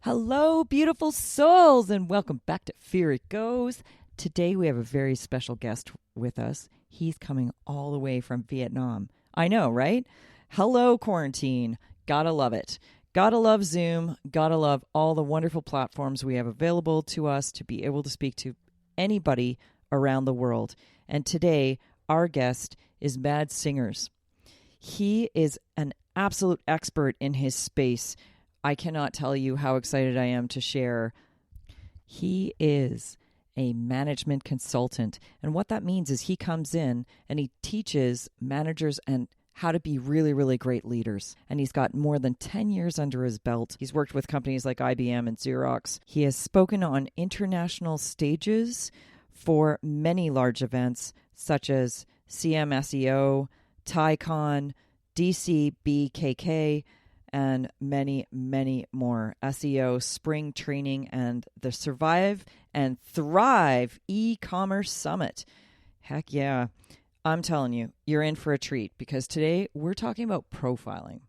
Hello, beautiful souls, and welcome back to Fear It Goes. Today we have a very special guest with us. He's coming all the way from Vietnam. I know, right? Hello, quarantine. Gotta love it. Gotta love Zoom. Gotta love all the wonderful platforms we have available to us to be able to speak to anybody around the world. And today, our guest is Mads Singers. He is an absolute expert in his space. I cannot tell you how excited I am to share. He is a management consultant. And what that means is he comes in and he teaches managers and how to be really, really great leaders. And he's got more than 10 years under his belt. He's worked with companies like IBM and Xerox. He has spoken on international stages for many large events such as CMSEO, TICON, DCBKK, and many, many more. SEO, Spring Training, and the Survive and Thrive e-commerce summit. Heck yeah. I'm telling you, you're in for a treat because today we're talking about profiling.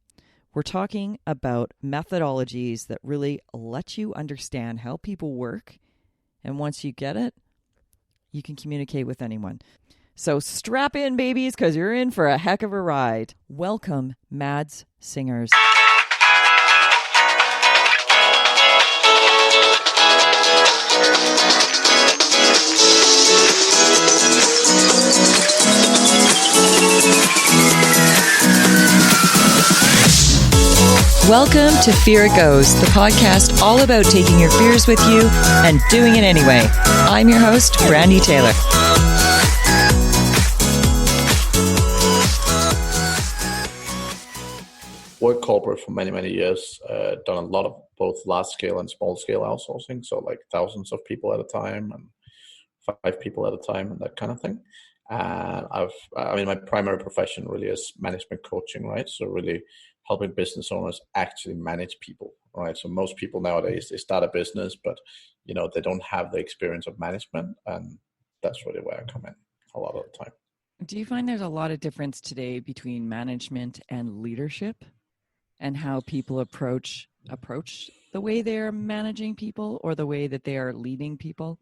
We're talking about methodologies that really let you understand how people work. And once you get it, you can communicate with anyone. So strap in, babies, because you're in for a heck of a ride. Welcome, Mads Singers. Welcome to Fear It Goes, the podcast all about taking your fears with you and doing it anyway. I'm your host, Brandy Taylor. Worked corporate for many, many years, done a lot of both large scale and small scale outsourcing. So like thousands of people at a time and 5 people at a time and that kind of thing. And my primary profession really is management coaching, right? So really helping business owners actually manage people, right? So most people nowadays, they start a business, but they don't have the experience of management. And that's really where I come in a lot of the time. Do you find there's a lot of difference today between management and leadership and how people approach the way they're managing people or the way that they are leading people?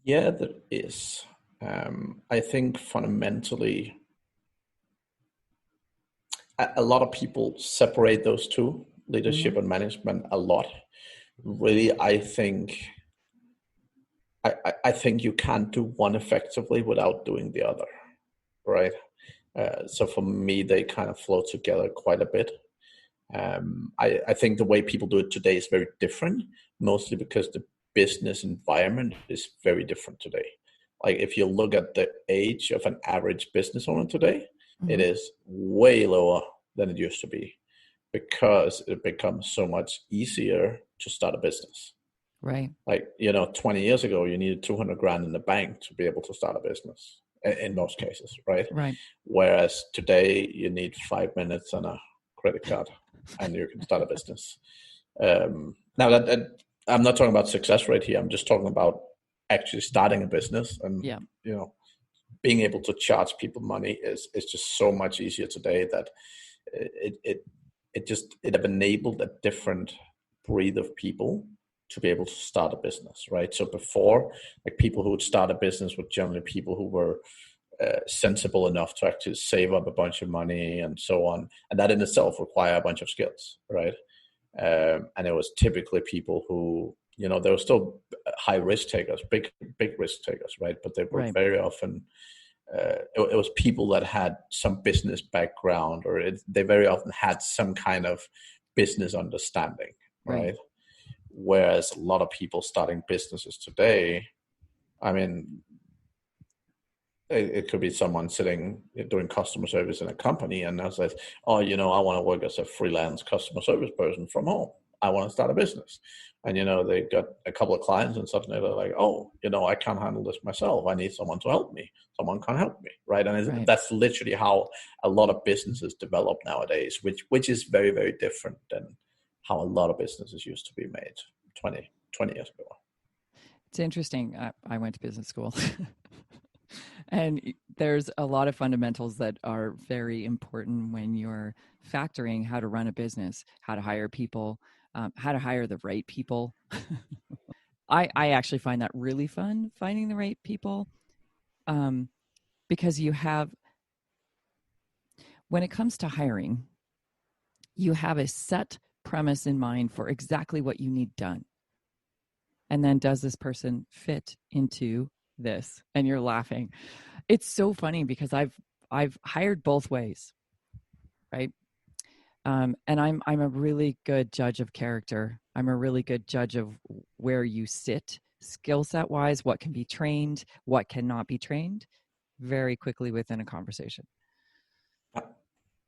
Yeah, there is. I think fundamentally, a lot of people separate those two, leadership and management, a lot. Really, I think you can't do one effectively without doing the other, right? So for me, they kind of flow together quite a bit. I think the way people do it today is very different, mostly because the business environment is very different today. Like if you look at the age of an average business owner today, it is way lower than it used to be because it becomes so much easier to start a business. Right. Like, 20 years ago, you needed 200 grand in the bank to be able to start a business in most cases, right? Right. Whereas today you need 5 minutes and a credit card and you can start a business. Now that I'm not talking about success rate here. I'm just talking about actually starting a business and, being able to charge people money is just so much easier today that it have enabled a different breed of people to be able to start a business, right? So before, like people who would start a business were generally people who were sensible enough to actually save up a bunch of money and so on. And that in itself require a bunch of skills, right? And it was typically people who, they were still high risk takers, big risk takers, right? But they were very often, it was people that had some business background or they very often had some kind of business understanding, right? Whereas a lot of people starting businesses today, it could be someone sitting doing customer service in a company and now says, I want to work as a freelance customer service person from home. I want to start a business. And, they got a couple of clients and suddenly they're like, I can't handle this myself. I need someone to help me. Someone can help me, right? And that's literally how a lot of businesses develop nowadays, which is very, very different than how a lot of businesses used to be made 20 years ago. It's interesting. I went to business school. And there's a lot of fundamentals that are very important when you're factoring how to run a business, how to hire people, how to hire the right people. I actually find that really fun, finding the right people, because when it comes to hiring, you have a set premise in mind for exactly what you need done. And then does this person fit into this? And you're laughing. It's so funny because I've hired both ways, right? And I'm a really good judge of character. I'm a really good judge of where you sit skill set wise, what can be trained, what cannot be trained very quickly within a conversation.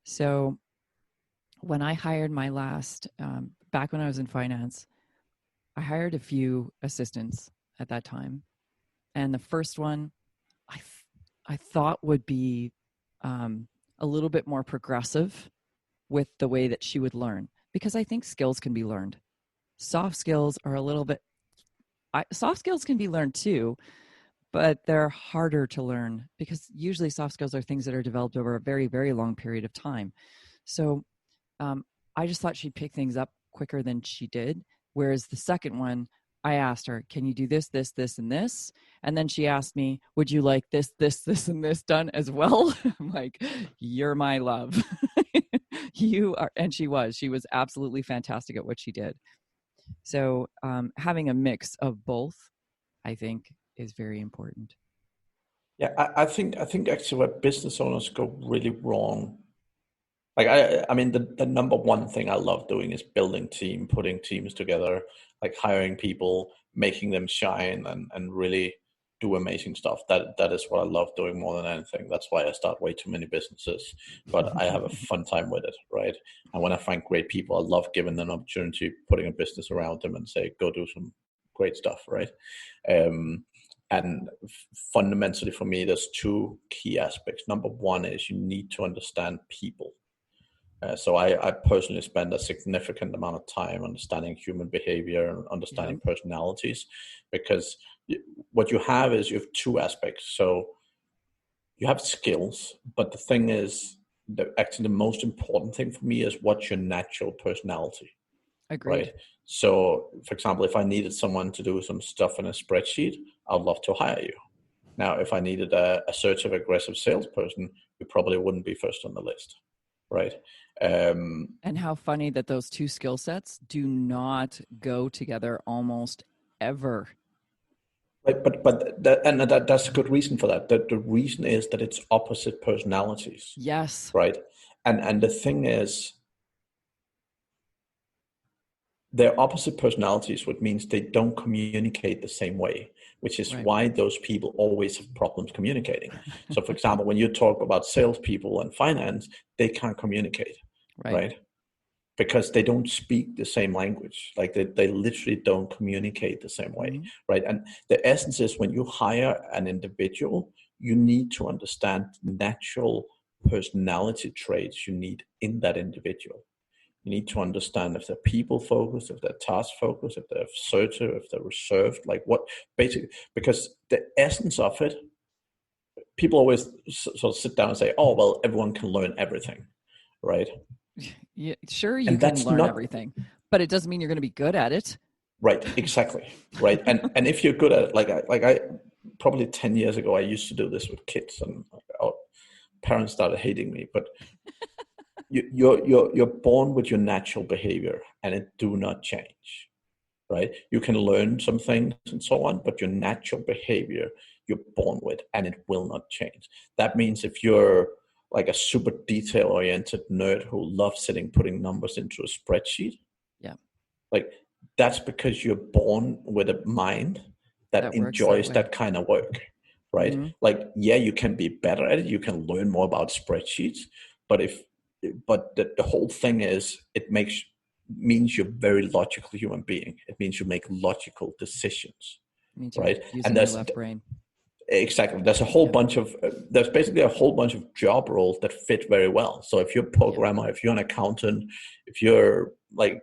So when I hired my last, back when I was in finance, I hired a few assistants at that time. And the first one I thought would be a little bit more progressive with the way that she would learn, because I think skills can be learned. Soft skills are a little bit, soft skills can be learned too, but they're harder to learn because usually soft skills are things that are developed over a very, very long period of time. So I just thought she'd pick things up quicker than she did. Whereas the second one, I asked her, can you do this, this, this, and this? And then she asked me, would you like this, this, this, and this done as well? I'm like, you're my love. You are. And she was absolutely fantastic at what she did. So having a mix of both, I think, is very important. Yeah, I think actually where business owners go really wrong. Like I mean the number one thing I love doing is building team, putting teams together, like hiring people, making them shine and really do amazing stuff. That is what I love doing more than anything. That's why I start way too many businesses, but I have a fun time with it, right? And when I find great people, I love giving them an opportunity, putting a business around them and say, go do some great stuff, right? And fundamentally for me, there's two key aspects. Number one is you need to understand people. So I personally spend a significant amount of time understanding human behavior and understanding personalities, because what you have is you have two aspects. So you have skills, but the thing is, actually the most important thing for me is what's your natural personality. Agreed. Right. So, for example, if I needed someone to do some stuff in a spreadsheet, I'd love to hire you. Now, if I needed a assertive, aggressive salesperson, you probably wouldn't be first on the list. Right. And how funny that those two skill sets do not go together almost ever. Right, but that's a good reason for that. The reason is that it's opposite personalities. Yes. Right. And the thing is, they're opposite personalities, which means they don't communicate the same way, which is why those people always have problems communicating. So, for example, when you talk about salespeople and finance, they can't communicate, right? Because they don't speak the same language. Like they literally don't communicate the same way, right? And the essence is when you hire an individual, you need to understand natural personality traits you need in that individual. You need to understand if they're people focused, if they're task focused, if they're assertive, if they're reserved, like what basically, because the essence of it, people always sort of sit down and say, oh, well, everyone can learn everything, right? Yeah, sure, you can learn everything, but it doesn't mean you're going to be good at it. Right, exactly. Right. And if you're good at it, like I probably 10 years ago, I used to do this with kids and our parents started hating me, but you're born with your natural behavior and it do not change, right? You can learn some things and so on, but your natural behavior you're born with and it will not change. That means if you're like a super detail oriented nerd who loves putting numbers into a spreadsheet, like that's because you're born with a mind that enjoys that kind of work, right? Like, yeah, you can be better at it. You can learn more about spreadsheets, but the whole thing is it means you're a very logical human being. It means you make logical decisions, right? And that's your left brain. Exactly. There's there's basically a whole bunch of job roles that fit very well. So if you're a programmer, if you're an accountant, if you're like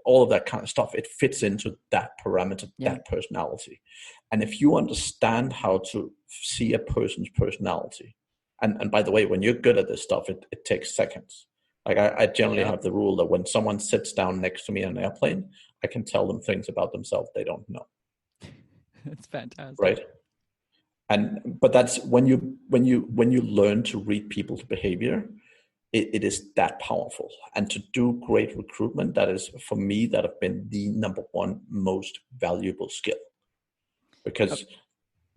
all of that kind of stuff, it fits into that parameter, that personality. And if you understand how to see a person's personality, and by the way, when you're good at this stuff, it takes seconds, Like I generally Yeah. have the rule that when someone sits down next to me on an airplane, I can tell them things about themselves they don't know. That's fantastic. Right. But that's when you learn to read people's behavior, it is that powerful. And to do great recruitment, that is for me that have been the number one most valuable skill. Because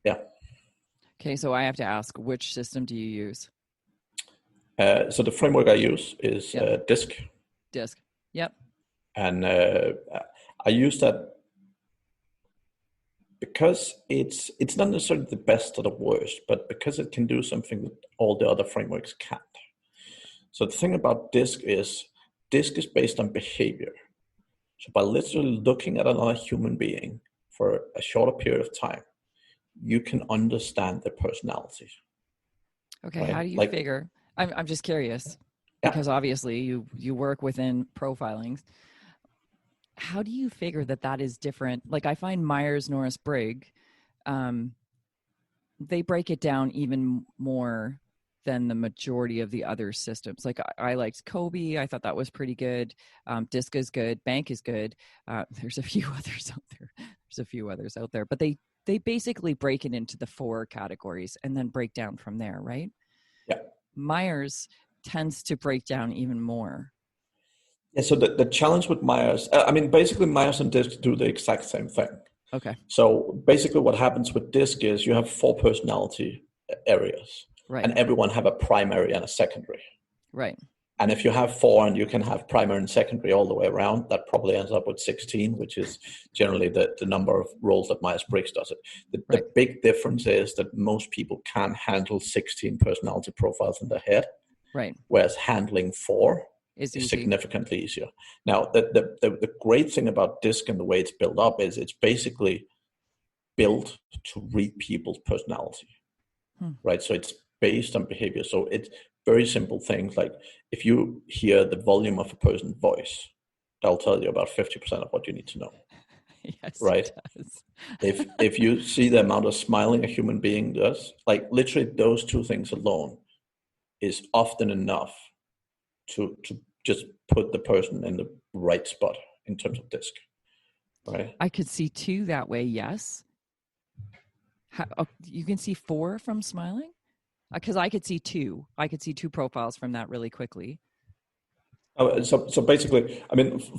yeah. Okay, so I have to ask, which system do you use? So the framework I use is Yep. DISC, Disc. Yep. and I use that because it's not necessarily the best or the worst, but because it can do something that all the other frameworks can't. So the thing about DISC is based on behavior. So by literally looking at another human being for a shorter period of time, you can understand their personality. Okay, how Right? do you Like, figure? I'm just curious yeah. because obviously you work within profiling. How do you figure that that is different? Like I find Myers-Norris-Briggs, um, they break it down even more than the majority of the other systems. Like I liked Kobe. I thought that was pretty good. DISC is good. Bank is good. There's a few others out there. There's a few others out there, but they basically break it into the 4 categories and then break down from there, right? Yeah. Myers tends to break down even more. Yeah. So the challenge with Myers, basically Myers and DISC do the exact same thing. Okay. So basically what happens with DISC is you have 4 personality areas, Right. and everyone have a primary and a secondary. Right. And if you have 4 and you can have primary and secondary all the way around, that probably ends up with 16, which is generally the number of roles that Myers-Briggs does it. The Right. big difference is that most people can't handle 16 personality profiles in their head, Right. whereas handling 4 Is is easy. significantly easier. Now, the great thing about DISC and the way it's built up is it's basically built to read people's personality, right? So it's based on behavior. So it's very simple things like if you hear the volume of a person's voice, that'll tell you about 50% of what you need to know, Yes, right? it does. If you see the amount of smiling a human being does, like literally those 2 things alone is often enough to just put the person in the right spot in terms of DISC, right? I could see 2 that way, yes. You can see 4 from smiling? Because I could see 2. I could see 2 profiles from that really quickly. So basically,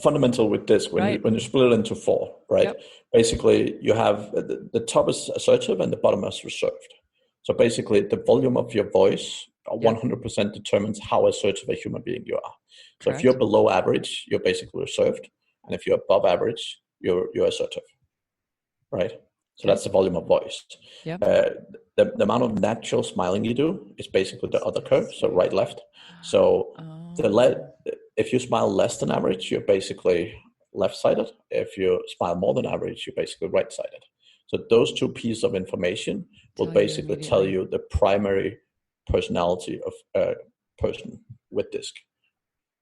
fundamental with this, Right. when you split it into 4, right? Yep. Basically, you have the top is assertive and the bottom is reserved. So basically, the volume of your voice Yep. 100% determines how assertive a human being you are. So if you're Correct. below average, you're basically reserved, and if you're above average, you're assertive, right? So Okay. that's the volume of voice. Yep. The amount of natural smiling you do is basically the other curve, so right, left. So Oh. if you smile less than average, you're basically left-sided. If you smile more than average, you're basically right-sided. So those 2 pieces of information will Tell you basically tell immediately. you the primary personality of a person with DISC.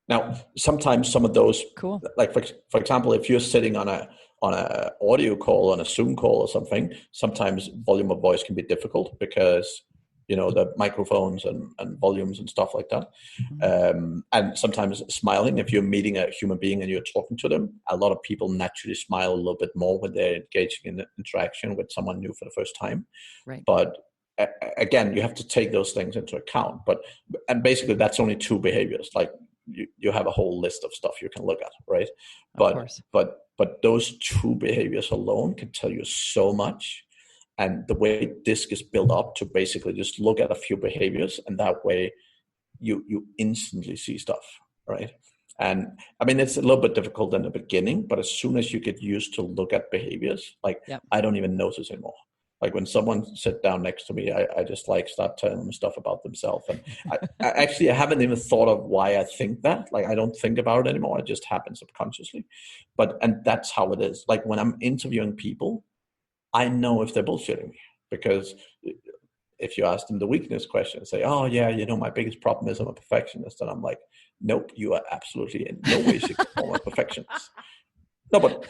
Now, sometimes some of those, Cool. like for example, if you're sitting on a audio call, on a Zoom call or something, sometimes volume of voice can be difficult because the microphones and volumes and stuff like that. And sometimes smiling, if you're meeting a human being and you're talking to them, a lot of people naturally smile a little bit more when they're engaging in an interaction with someone new for the first time. Right. But again, you have to take those things into account. And basically that's only 2 behaviors. Like you have a whole list of stuff you can look at, right? Of course. But those 2 behaviors alone can tell you so much. And the way DISC is built up to basically just look at a few behaviors, and that way you instantly see stuff, right? And it's a little bit difficult in the beginning, but as soon as you get used to look at behaviors, like Yep. I don't even notice anymore. Like when someone sit down next to me, I just like start telling them stuff about themselves. And I haven't even thought of why I think that. Like I don't think about it anymore. It just happens subconsciously. And that's how it is. Like when I'm interviewing people, I know if they're bullshitting me, because if you ask them the weakness question, say, "Oh yeah, my biggest problem is I'm a perfectionist," and I'm like, "Nope, you are absolutely in no way, shape, or form a perfectionist." No, but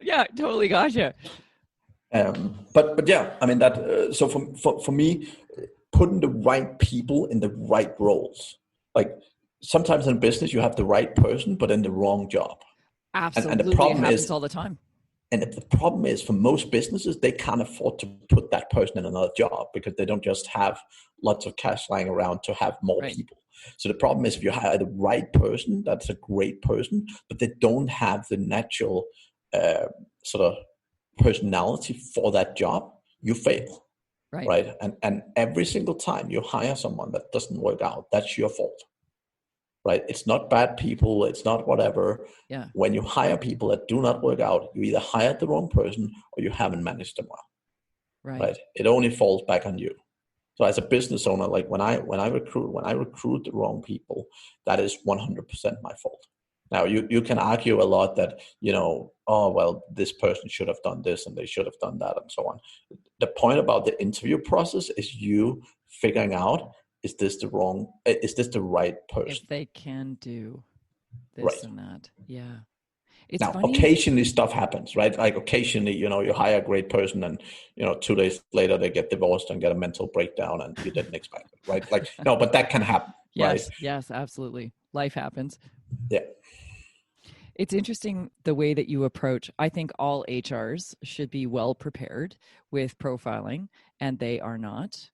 Yeah, totally gotcha. but yeah, that. So for me, putting the right people in the right roles, like sometimes in business you have the right person, but in the wrong job. And the Absolutely. It problem happens is, all the time. and the problem is for most businesses, they can't afford to put that person in another job because they don't just have lots of cash lying around to have more Right. people. So the problem is if you hire the right person, that's a great person, but they don't have the natural uh, sort of personality for that job, you fail, Right. right? And every single time you hire someone that doesn't work out, that's your fault, right? It's not bad people, it's not whatever. Yeah. When you hire people that do not work out, you either hired the wrong person or you haven't managed them well, Right. right? It only falls back on you. So as a business owner, like when I recruit the wrong people, that is 100% my fault. Now you can argue a lot that, oh well, this person should have done this and they should have done that and so on. The point about the interview process is you figuring out, is this the right If person? they can do this Right. and that. Yeah. It's Now, funny. occasionally stuff happens, right? Like occasionally, you hire a great person and, 2 days later they get divorced and get a mental breakdown and you didn't expect it, right? Like, no, but that can happen, right? Yes. Yes. Absolutely. Life happens. Yeah. It's interesting the way that you approach. I think all HRs should be well prepared with profiling, and they are not.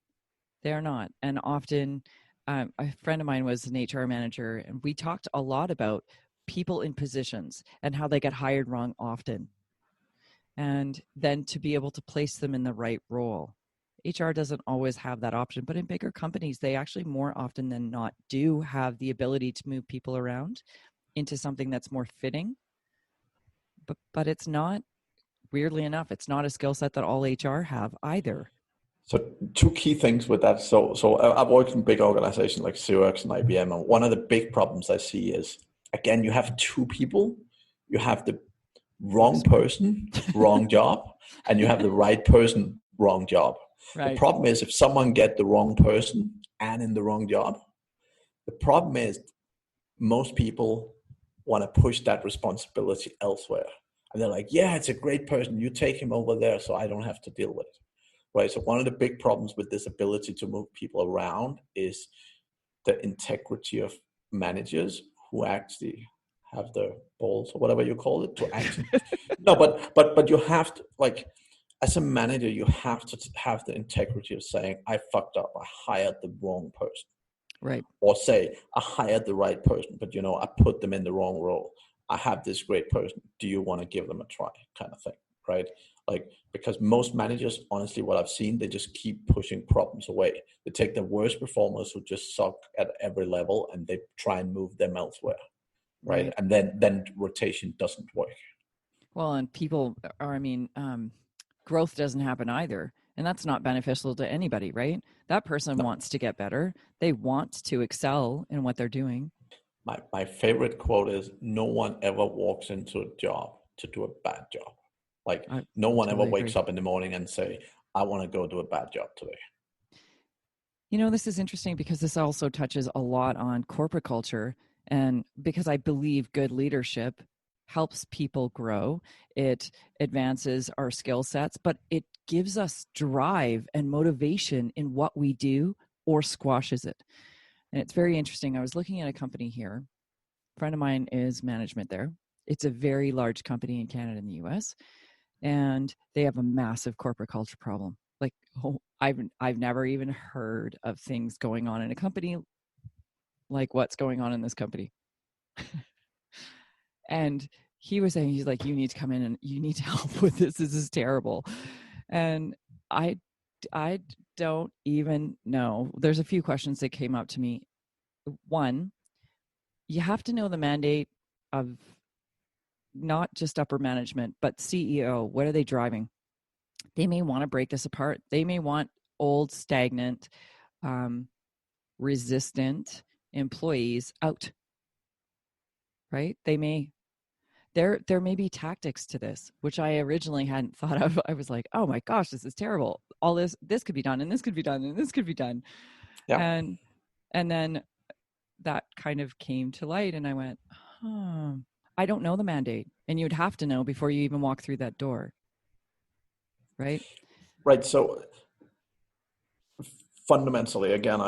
They are not. And often, a friend of mine was an HR manager, and we talked a lot about people in positions and how they get hired wrong often, and then to be able to place them in the right role. HR doesn't always have that option, but in bigger companies, they actually more often than not do have the ability to move people around into something that's more fitting. But it's not, weirdly enough, it's not a skill set that all HR have either. So two key things with that. So I've worked in big organizations like Xerox and IBM, and one of the big problems I see is, again, you have two people, you have the wrong person, wrong job, and you have the right person, wrong job. The Right. problem is if someone get the wrong person and in the wrong job, the problem is most people want to push that responsibility elsewhere. And they're like, yeah, it's a great person. You take him over there so I don't have to deal with it. Right. So one of the big problems with this ability to move people around is the integrity of managers who actually have the balls or whatever you call it to actually no, but you have to, like, as a manager, you have to have the integrity of saying, I fucked up, I hired the wrong person. Right. Or say, I hired the right person, but I put them in the wrong role. I have this great person. Do you want to give them a try? Kind of thing, right? Like, because most managers, honestly, what I've seen, they just keep pushing problems away. They take the worst performers who just suck at every level and they try and move them elsewhere, right? Right. And then rotation doesn't work. Well, and people are, growth doesn't happen either. And that's not beneficial to anybody, right? That person No, wants to get better. They want to excel in what they're doing. my favorite quote is, no one ever walks into a job to do a bad job. Like, I no one ever totally wakes agree. up in the morning and say, I want to go do a bad job today. This is interesting because this also touches a lot on corporate culture. And because I believe good leadership helps people grow, it advances our skill sets, but it gives us drive and motivation in what we do or squashes it. And it's very interesting. I was looking at a company here. A friend of mine is management there. It's a very large company in Canada and the US, and they have a massive corporate culture problem. Like, I've never even heard of things going on in a company like what's going on in this company. And he was saying, he's like, you need to come in and you need to help with this. This is terrible. And I don't even know. There's a few questions that came up to me. One, you have to know the mandate of not just upper management, but CEO. What are they driving? They may want to break this apart. They may want old, stagnant, resistant employees out, right? There may be tactics to this, which I originally hadn't thought of. I was like, oh my gosh, this is terrible. All this could be done, and this could be done, and this could be done. Yeah. And then that kind of came to light, and I went, I don't know the mandate. And you'd have to know before you even walk through that door. Right? Right. So fundamentally, again,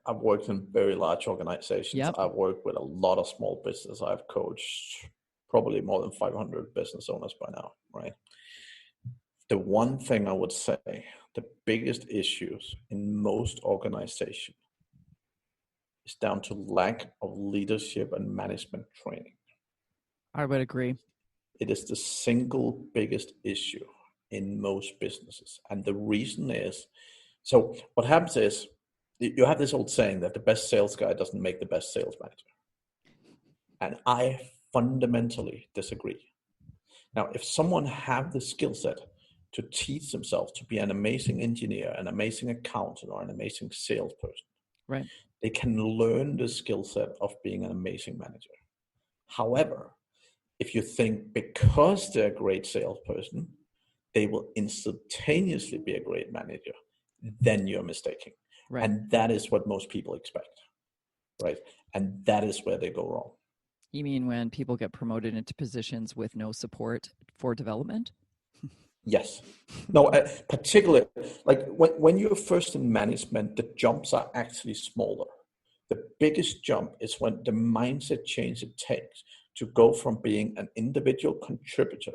I've worked in very large organizations. Yep. I've worked with a lot of small business. I've coached probably more than 500 business owners by now, right? The one thing I would say, the biggest issues in most organizations is down to lack of leadership and management training. I would agree. It is the single biggest issue in most businesses. And the reason is, so what happens is, you have this old saying that the best sales guy doesn't make the best sales manager. And I fundamentally disagree. Now, if someone have the skill set to teach themselves to be an amazing engineer, an amazing accountant, or an amazing salesperson, Right. they can learn the skill set of being an amazing manager. However, if you think because they're a great salesperson, they will instantaneously be a great manager, then you're mistaken. Right. And that is what most people expect, right? And that is where they go wrong. You mean when people get promoted into positions with no support for development? Yes. No, particularly, like when you're first in management, the jumps are actually smaller. The biggest jump is when the mindset change it takes to go from being an individual contributor,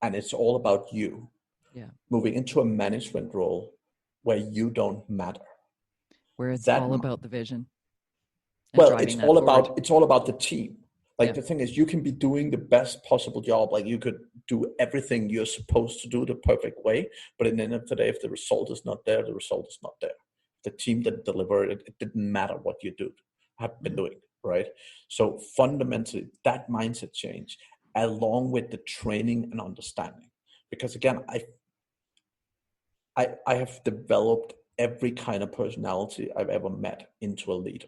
and it's all about you, moving into a management role where you don't matter. Where it's all about the vision. Well, it's all about the team. Like the thing is, you can be doing the best possible job. Like you could do everything you're supposed to do the perfect way, but at the end of the day, if the result is not there, the result is not there. The team that delivered it, it didn't matter what you do, have been doing, right? So fundamentally, that mindset change, along with the training and understanding, because again, I have developed every kind of personality I've ever met into a leader.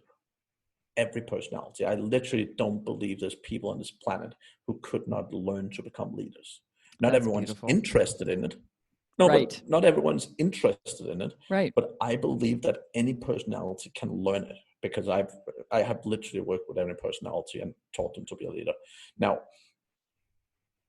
Every personality. I literally don't believe there's people on this planet who could not learn to become leaders. Not everyone's interested in it. No, right. But not everyone's interested in it. Right. But I believe that any personality can learn it, because I have literally worked with every personality and taught them to be a leader. Now,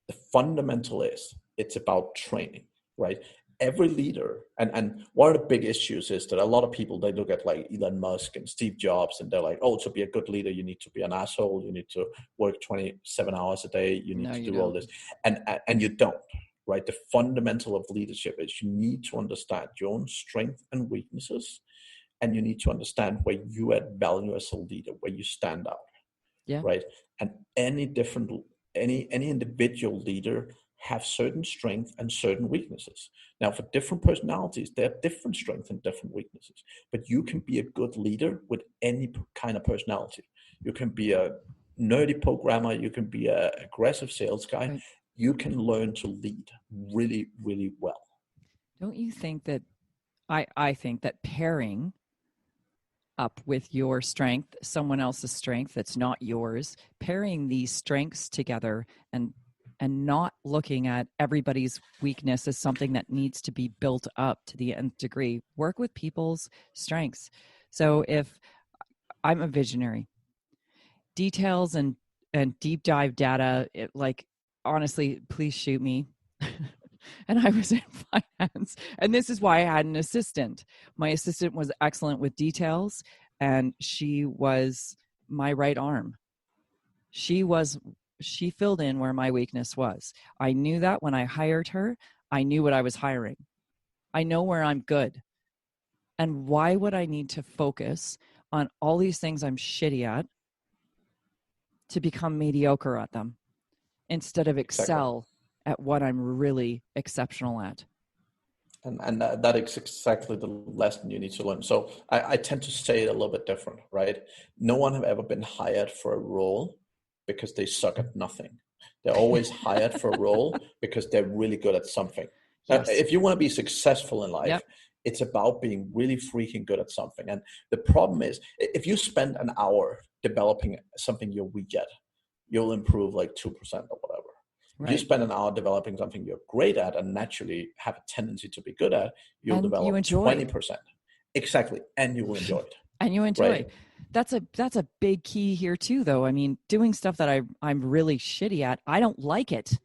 the fundamental is it's about training, right? Every leader, and one of the big issues is that a lot of people, they look at like Elon Musk and Steve Jobs, and they're like, oh, to be a good leader, you need to be an asshole. You need to work 27 hours a day. You need to do all this. And you don't, right? The fundamental of leadership is you need to understand your own strengths and weaknesses, and you need to understand where you add value as a leader, where you stand out, right? And any individual leader have certain strengths and certain weaknesses. Now, for different personalities, there are different strengths and different weaknesses. But you can be a good leader with any kind of personality. You can be a nerdy programmer. You can be an aggressive sales guy. Right. You can learn to lead really, really well. Don't you think that, I think that pairing up with your strength, someone else's strength that's not yours, pairing these strengths together and not looking at everybody's weakness as something that needs to be built up to the nth degree. Work with people's strengths. So if I'm a visionary, details and deep dive data, honestly, please shoot me. And I was in finance. And this is why I had an assistant. My assistant was excellent with details, and she was my right arm. She filled in where my weakness was. I knew that when I hired her. I knew what I was hiring. I know where I'm good. And why would I need to focus on all these things I'm shitty at to become mediocre at them instead of excel at what I'm really exceptional at? And that is exactly the lesson you need to learn. So I tend to say it a little bit different, right? No one have ever been hired for a role because they suck at nothing. They're always hired for a role because they're really good at something. Yes. If you want to be successful in life, it's about being really freaking good at something. And the problem is, if you spend an hour developing something you're weak at, you'll improve like 2% or whatever. Right. If you spend an hour developing something you're great at and naturally have a tendency to be good at, you'll develop 20%. Exactly. And you will enjoy it. And you enjoy. Right? That's a big key here too, though. I mean, doing stuff that I'm really shitty at, I don't like it.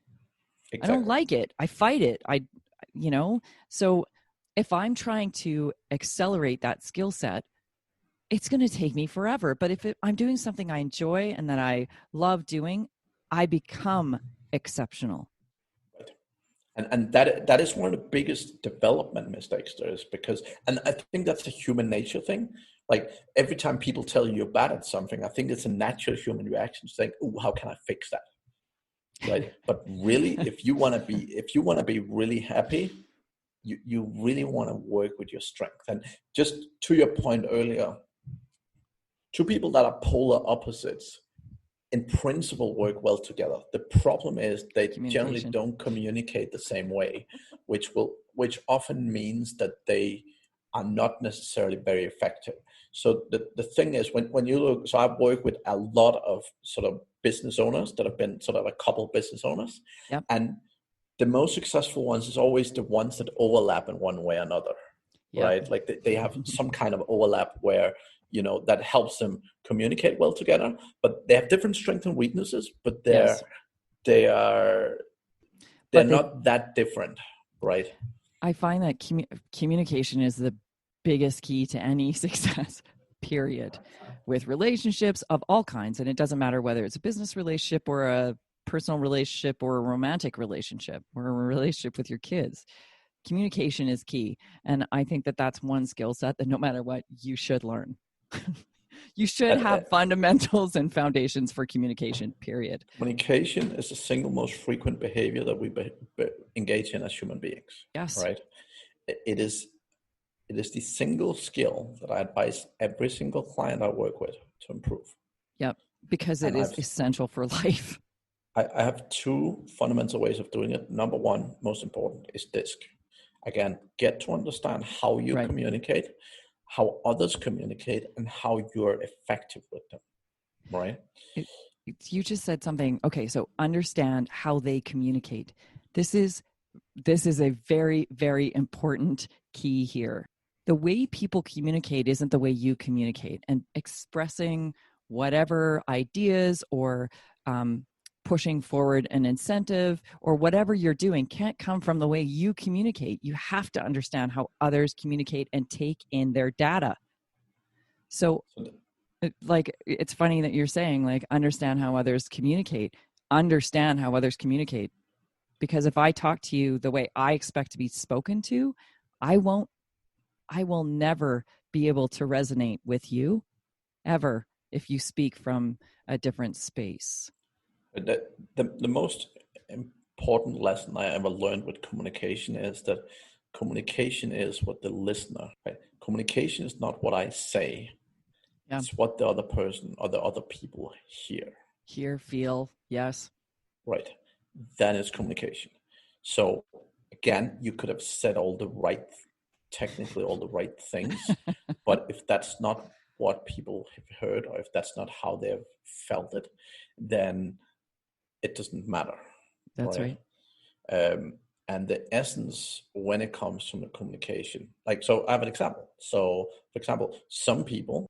Exactly. I don't like it. I fight it. So if I'm trying to accelerate that skill set, it's going to take me forever. But if I'm doing something I enjoy and that I love doing, I become exceptional. And that is one of the biggest development mistakes there is, because, and I think that's a human nature thing. Like every time people tell you you're bad at something, I think it's a natural human reaction to think, "Oh, how can I fix that?" Right? But really, if you want to be really happy, you really want to work with your strength. And just to your point earlier, two people that are polar opposites in principle work well together. The problem is they generally don't communicate the same way, which often means that they are not necessarily very effective. So the thing is, when you look, so I've worked with a lot of sort of business owners that have been sort of a couple business owners. Yep. And the most successful ones is always the ones that overlap in one way or another. Yep. Right? Like they have some kind of overlap where, that helps them communicate well together, but they have different strengths and weaknesses, but they're not that different, right? I find that communication is the biggest key to any success, period, with relationships of all kinds. And it doesn't matter whether it's a business relationship or a personal relationship or a romantic relationship or a relationship with your kids. Communication is key. And I think that that's one skill set that no matter what, you should learn. You should have fundamentals and foundations for communication, period. Communication is the single most frequent behavior that we engage in as human beings. Yes. Right? It is the single skill that I advise every single client I work with to improve. Yep. Because it is essential for life. I have two fundamental ways of doing it. Number one, most important, is DISC. Again, get to understand how you communicate, how others communicate, and how you're effective with them, right? You just said something. Okay, so understand how they communicate. This is a very, very important key here. The way people communicate isn't the way you communicate, and expressing whatever ideas or pushing forward an incentive or whatever you're doing can't come from the way you communicate. You have to understand how others communicate and take in their data. So like, it's funny that you're saying, like, understand how others communicate. Understand how others communicate. Because if I talk to you the way I expect to be spoken to, I will never be able to resonate with you ever if you speak from a different space. The most important lesson I ever learned with communication is that communication is what the listener, right? Communication is not what I say. Yeah. It's what the other person or the other people hear, feel. Yes. Right. That is communication. So again, you could have said technically all the right things, but if that's not what people have heard, or if that's not how they've felt it, then it doesn't matter. That's right. And the essence when it comes to the communication, so I have an example. So for example, some people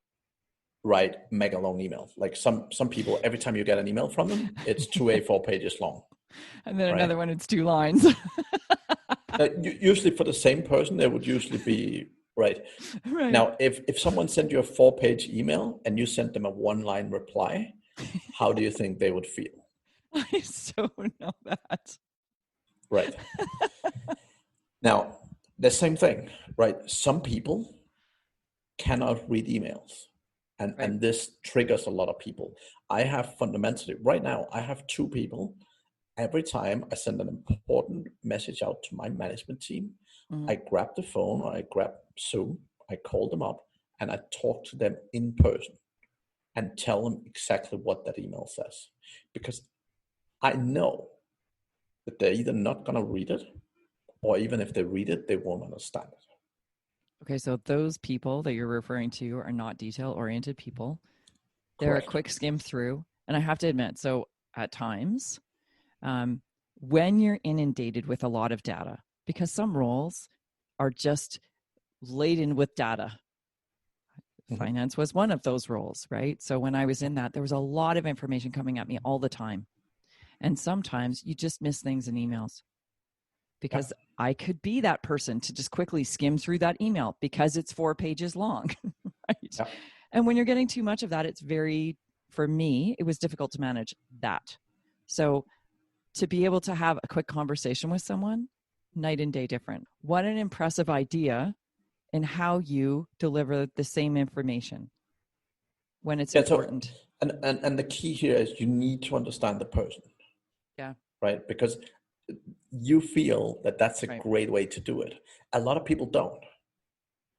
write mega long emails. Like some people, every time you get an email from them, it's 2 A4 pages long. And then another one, it's 2 lines. Usually for the same person, there would usually be, right. Now, if someone sent you a 4-page email and you sent them a 1-line reply, how do you think they would feel? I so know that. Right. Now, the same thing, right? Some people cannot read emails. And this triggers a lot of people. I have fundamentally, right now, I have 2 people. Every time I send an important message out to my management team, I grab the phone or I grab Zoom, I call them up and I talk to them in person and tell them exactly what that email says. Because I know that they're either not going to read it, or even if they read it, they won't understand it. Okay, so those people that you're referring to are not detail-oriented people. They're a quick skim through. And I have to admit, so at times, when you're inundated with a lot of data, because some roles are just laden with data. Finance was one of those roles, right? So when I was in that, there was a lot of information coming at me all the time. And sometimes you just miss things in emails, because I could be that person to just quickly skim through that email because it's 4 pages long, right? And when you're getting too much of that, for me, it was difficult to manage that. So to be able to have a quick conversation with someone, night and day different. What an impressive idea in how you deliver the same information when it's important. So, and the key here is you need to understand the person. Yeah. Right? Because you feel that that's a great way to do it. A lot of people don't.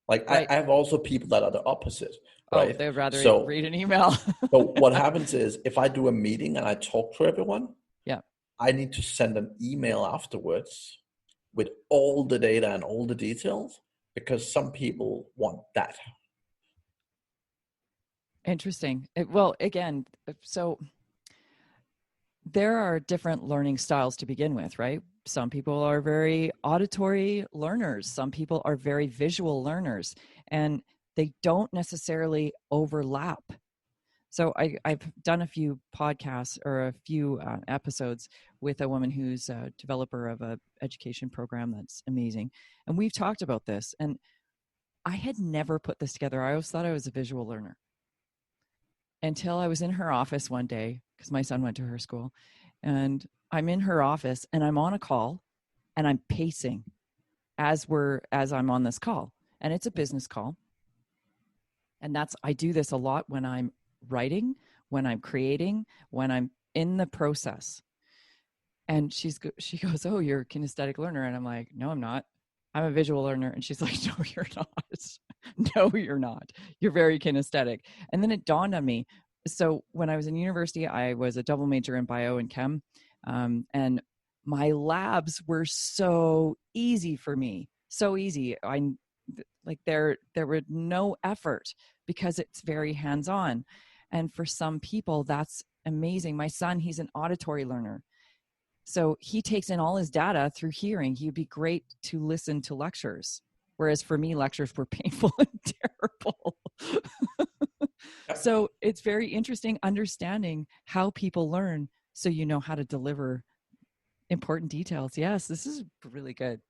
Like I have also people that are the opposite, right? Oh, they'd rather read an email. So what happens is if I do a meeting and I talk to everyone, I need to send an email afterwards with all the data and all the details because some people want that. Interesting. Well, again, so there are different learning styles to begin with, right? Some people are very auditory learners. Some people are very visual learners, and they don't necessarily overlap. So I've done a few podcasts or a few episodes with a woman who's a developer of an education program that's amazing. And we've talked about this. And I had never put this together. I always thought I was a visual learner until I was in her office one day because my son went to her school. And I'm in her office and I'm on a call and I'm pacing as I'm on this call. And it's a business call. And I do this a lot when I'm writing, when I'm creating, when I'm in the process. And she goes, "Oh, you're a kinesthetic learner." And I'm like, "No, I'm not. I'm a visual learner." And she's like, "No, you're not. No, you're not. You're very kinesthetic." And then it dawned on me. So when I was in university, I was a double major in bio and chem. And my labs were so easy for me. So easy. There were no effort because it's very hands-on. And for some people, that's amazing. My son, he's an auditory learner. So he takes in all his data through hearing. He'd be great to listen to lectures. Whereas for me, lectures were painful and terrible. So it's very interesting understanding how people learn so you know how to deliver important details. Yes, this is really good.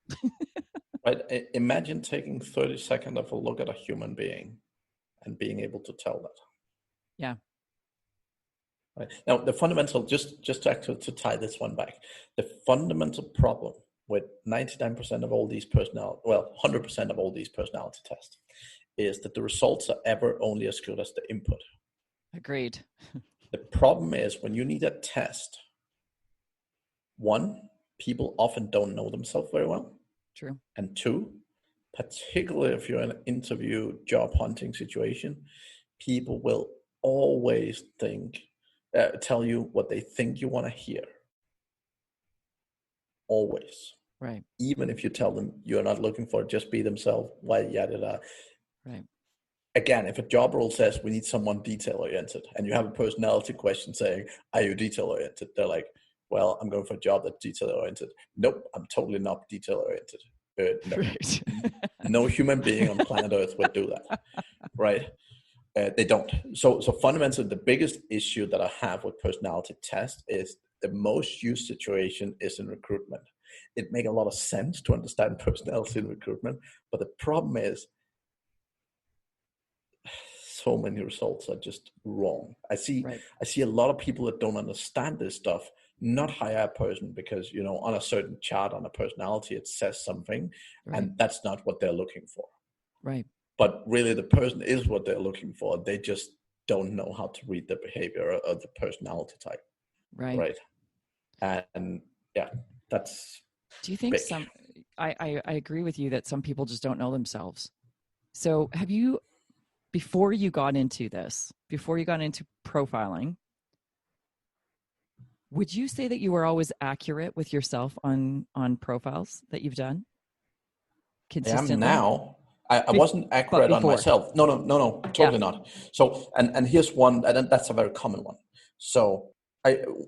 Right. Imagine taking 30 seconds of a look at a human being and being able to tell that. Yeah. Right. Now, the fundamental, just to tie this one back, the fundamental problem with 99% of all these 100% of all these personality tests is that the results are ever only as good as the input. Agreed. The problem is when you need a test, one, people often don't know themselves very well. True. And two, particularly if you're in an interview, job hunting situation, people will always tell you what they think you want to hear. Always. Right. Even if you tell them you're not looking for it, just be themselves, yada. Right. Again, if a job role says we need someone detail-oriented and you have a personality question saying, are you detail-oriented? They're like, well, I'm going for a job that's detail-oriented. Nope, I'm totally not detail-oriented. No. Right. No human being on planet Earth would do that, right? They don't. So fundamentally, the biggest issue that I have with personality tests is the most used situation is in recruitment. It makes a lot of sense to understand personality in recruitment, but the problem is so many results are just wrong. I see a lot of people that don't understand this stuff not hire a person because, on a certain chart on a personality, it says something, and that's not what they're looking for. Right. But really the person is what they're looking for. They just don't know how to read the behavior or the personality type. Right. And yeah, that's Do you think big. I agree with you that some people just don't know themselves. So have you, before you got into profiling, would you say that you were always accurate with yourself on profiles that you've done consistently? I am now. I wasn't accurate on myself. No, totally not. So, and here's one, and that's a very common one. So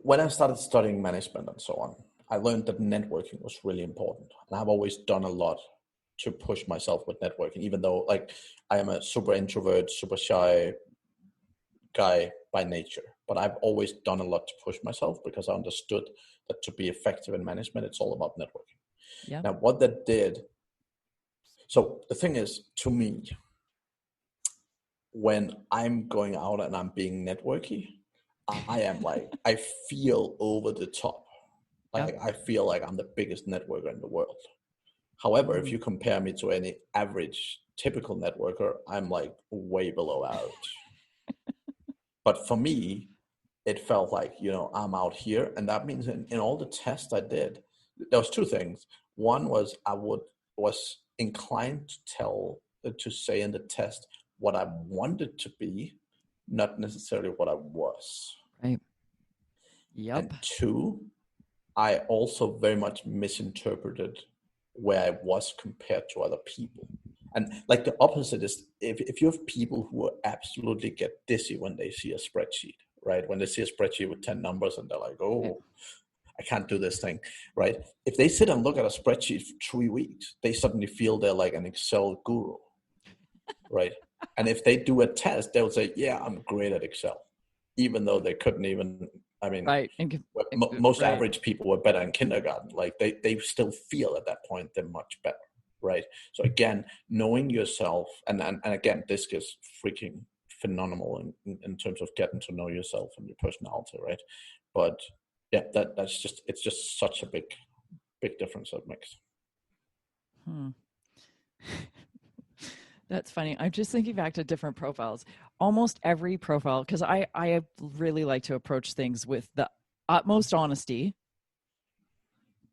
when I started studying management and so on, I learned that networking was really important. And I've always done a lot to push myself with networking, even though I am a super introvert, super shy guy by nature. But I've always done a lot to push myself because I understood that to be effective in management, it's all about networking. Yeah. Now, what that did, so the thing is, to me, when I'm going out and I'm being networky, I am like, I feel over the top. Yeah. Like I feel like I'm the biggest networker in the world. However, if Mm. you compare me to any average typical networker, I'm like way below average. But for me, it felt like, I'm out here. And that means in all the tests I did, there was two things. One was was inclined to say in the test what I wanted to be, not necessarily what I was. Right. Yep. And two, I also very much misinterpreted where I was compared to other people. And like the opposite is if you have people who absolutely get dizzy when they see a spreadsheet, right? When they see a spreadsheet with 10 numbers and they're like, Yeah. oh, I can't do this thing, right? If they sit and look at a spreadsheet for 3 weeks, they suddenly feel they're like an Excel guru, right? And if they do a test, they'll say, yeah, I'm great at Excel, even though they couldn't even, I mean, Right. most Right. average people were better in kindergarten. Like they still feel at that point they're much better, right? So again, knowing yourself, and again, this is freaking phenomenal in terms of getting to know yourself and your personality, right? But yeah, it's just such a big difference that makes. Hmm. That's funny. I'm just thinking back to different profiles. Almost every profile, because I really like to approach things with the utmost honesty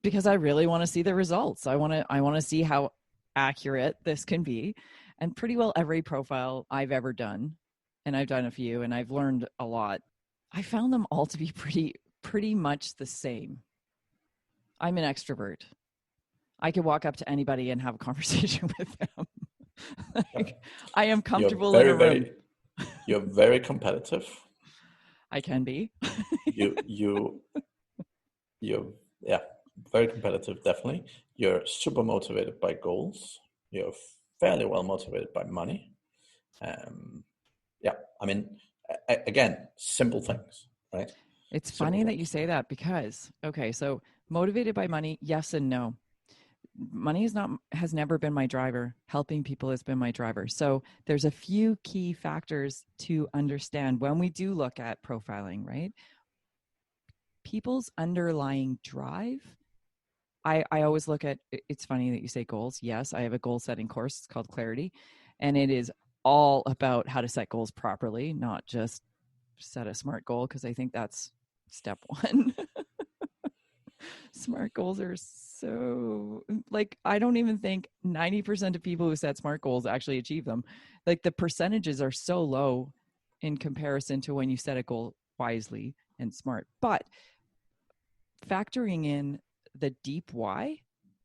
because I really want to see the results. I want to see how accurate this can be. And pretty well every profile I've ever done, and I've done a few and I've learned a lot, I found them all to be pretty much the same. I'm an extrovert. I could walk up to anybody and have a conversation with them. Like, I am You're comfortable in very, a room. you're very competitive. I can be. You you you're yeah, very competitive, definitely. You're super motivated by goals. You're fairly well motivated by money. Um, yeah, I mean, again, simple things, right? It's Simple funny that you things. say that because, okay, so motivated by money, yes and no. Money has never been my driver. Helping people has been my driver. So there's a few key factors to understand when we do look at profiling, right? People's underlying drive. I always look at, it's funny that you say goals. Yes, I have a goal setting course. It's called Clarity. And it is all about how to set goals properly, not just set a smart goal, because I think that's step one. Smart goals are so, like, I don't even think 90% of people who set smart goals actually achieve them. Like, the percentages are so low in comparison to when you set a goal wisely and smart. But factoring in the deep why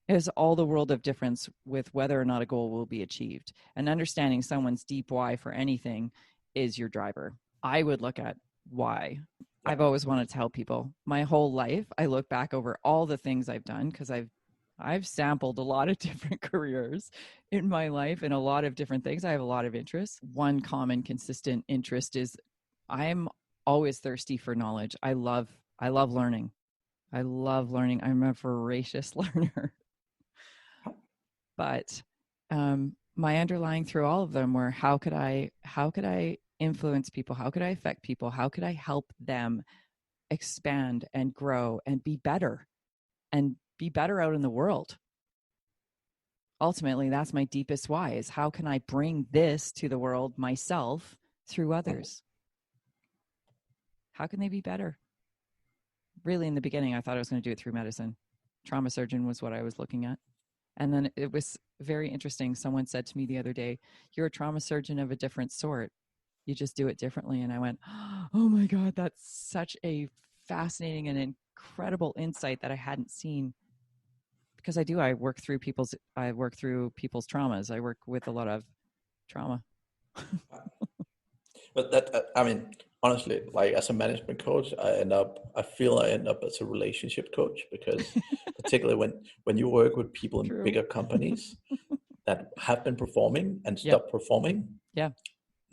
is all the world of difference with whether or not a goal will be achieved. And understanding someone's deep why for anything is your driver. I would look at why. Yeah. I've always wanted to help people. My whole life, I look back over all the things I've done because I've sampled a lot of different careers in my life and a lot of different things. I have a lot of interests. One common consistent interest is I'm always thirsty for knowledge. I love learning. I love learning. I'm a voracious learner. But my underlying through all of them were how could I influence people? How could I affect people? How could I help them expand and grow and be better out in the world? Ultimately, that's my deepest why, is how can I bring this to the world myself through others? How can they be better? Really, in the beginning, I thought I was going to do it through medicine. Trauma surgeon was what I was looking at. And then it was very interesting. Someone said to me the other day, you're a trauma surgeon of a different sort. You just do it differently. And I went, oh my God, that's such a fascinating and incredible insight that I hadn't seen. Because I work through people's traumas. I work with a lot of trauma. But I mean, honestly, like as a management coach, I feel I end up as a relationship coach because particularly when you work with people in True. bigger companies that have been performing and Yep. stop performing, Yeah.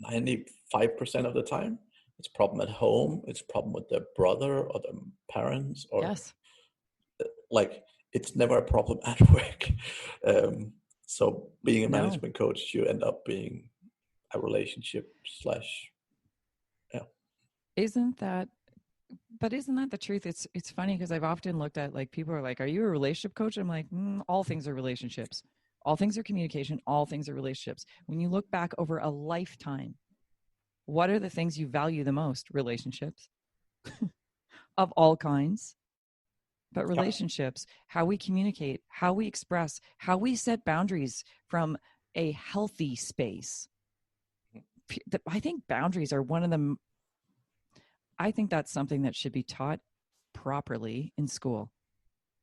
95% of the time, it's a problem at home, it's a problem with their brother or their parents, or Yes. like it's never a problem at work. So being a No. management coach, you end up being a relationship slash, yeah. Isn't that the truth? It's funny because I've often looked at, like, people are like, "Are you a relationship coach?" I'm like, all things are relationships. All things are communication. All things are relationships. When you look back over a lifetime, what are the things you value the most? Relationships of all kinds, but Yeah. relationships, how we communicate, how we express, how we set boundaries from a healthy space. I think boundaries are one of the, I think that's something that should be taught properly in school.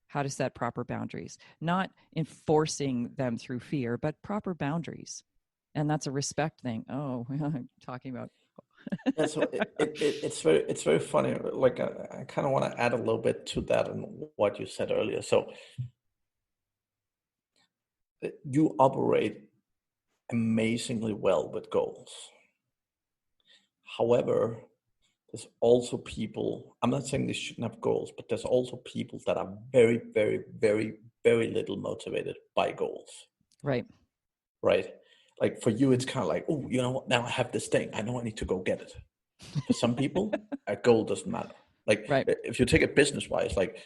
How to set proper boundaries, not enforcing them through fear, but proper boundaries. And that's a respect thing. Oh, I'm talking about. Yeah, so it's very funny. Like I kind of want to add a little bit to that and what you said earlier. So you operate amazingly well with goals. However, there's also people, I'm not saying they shouldn't have goals, but there's also people that are very, very, very, very little motivated by goals, Right. right? Like for you, it's kind of like, oh, you know what? Now I have this thing. I know I need to go get it. For some people, a goal doesn't matter. Like Right. if you take it business wise, like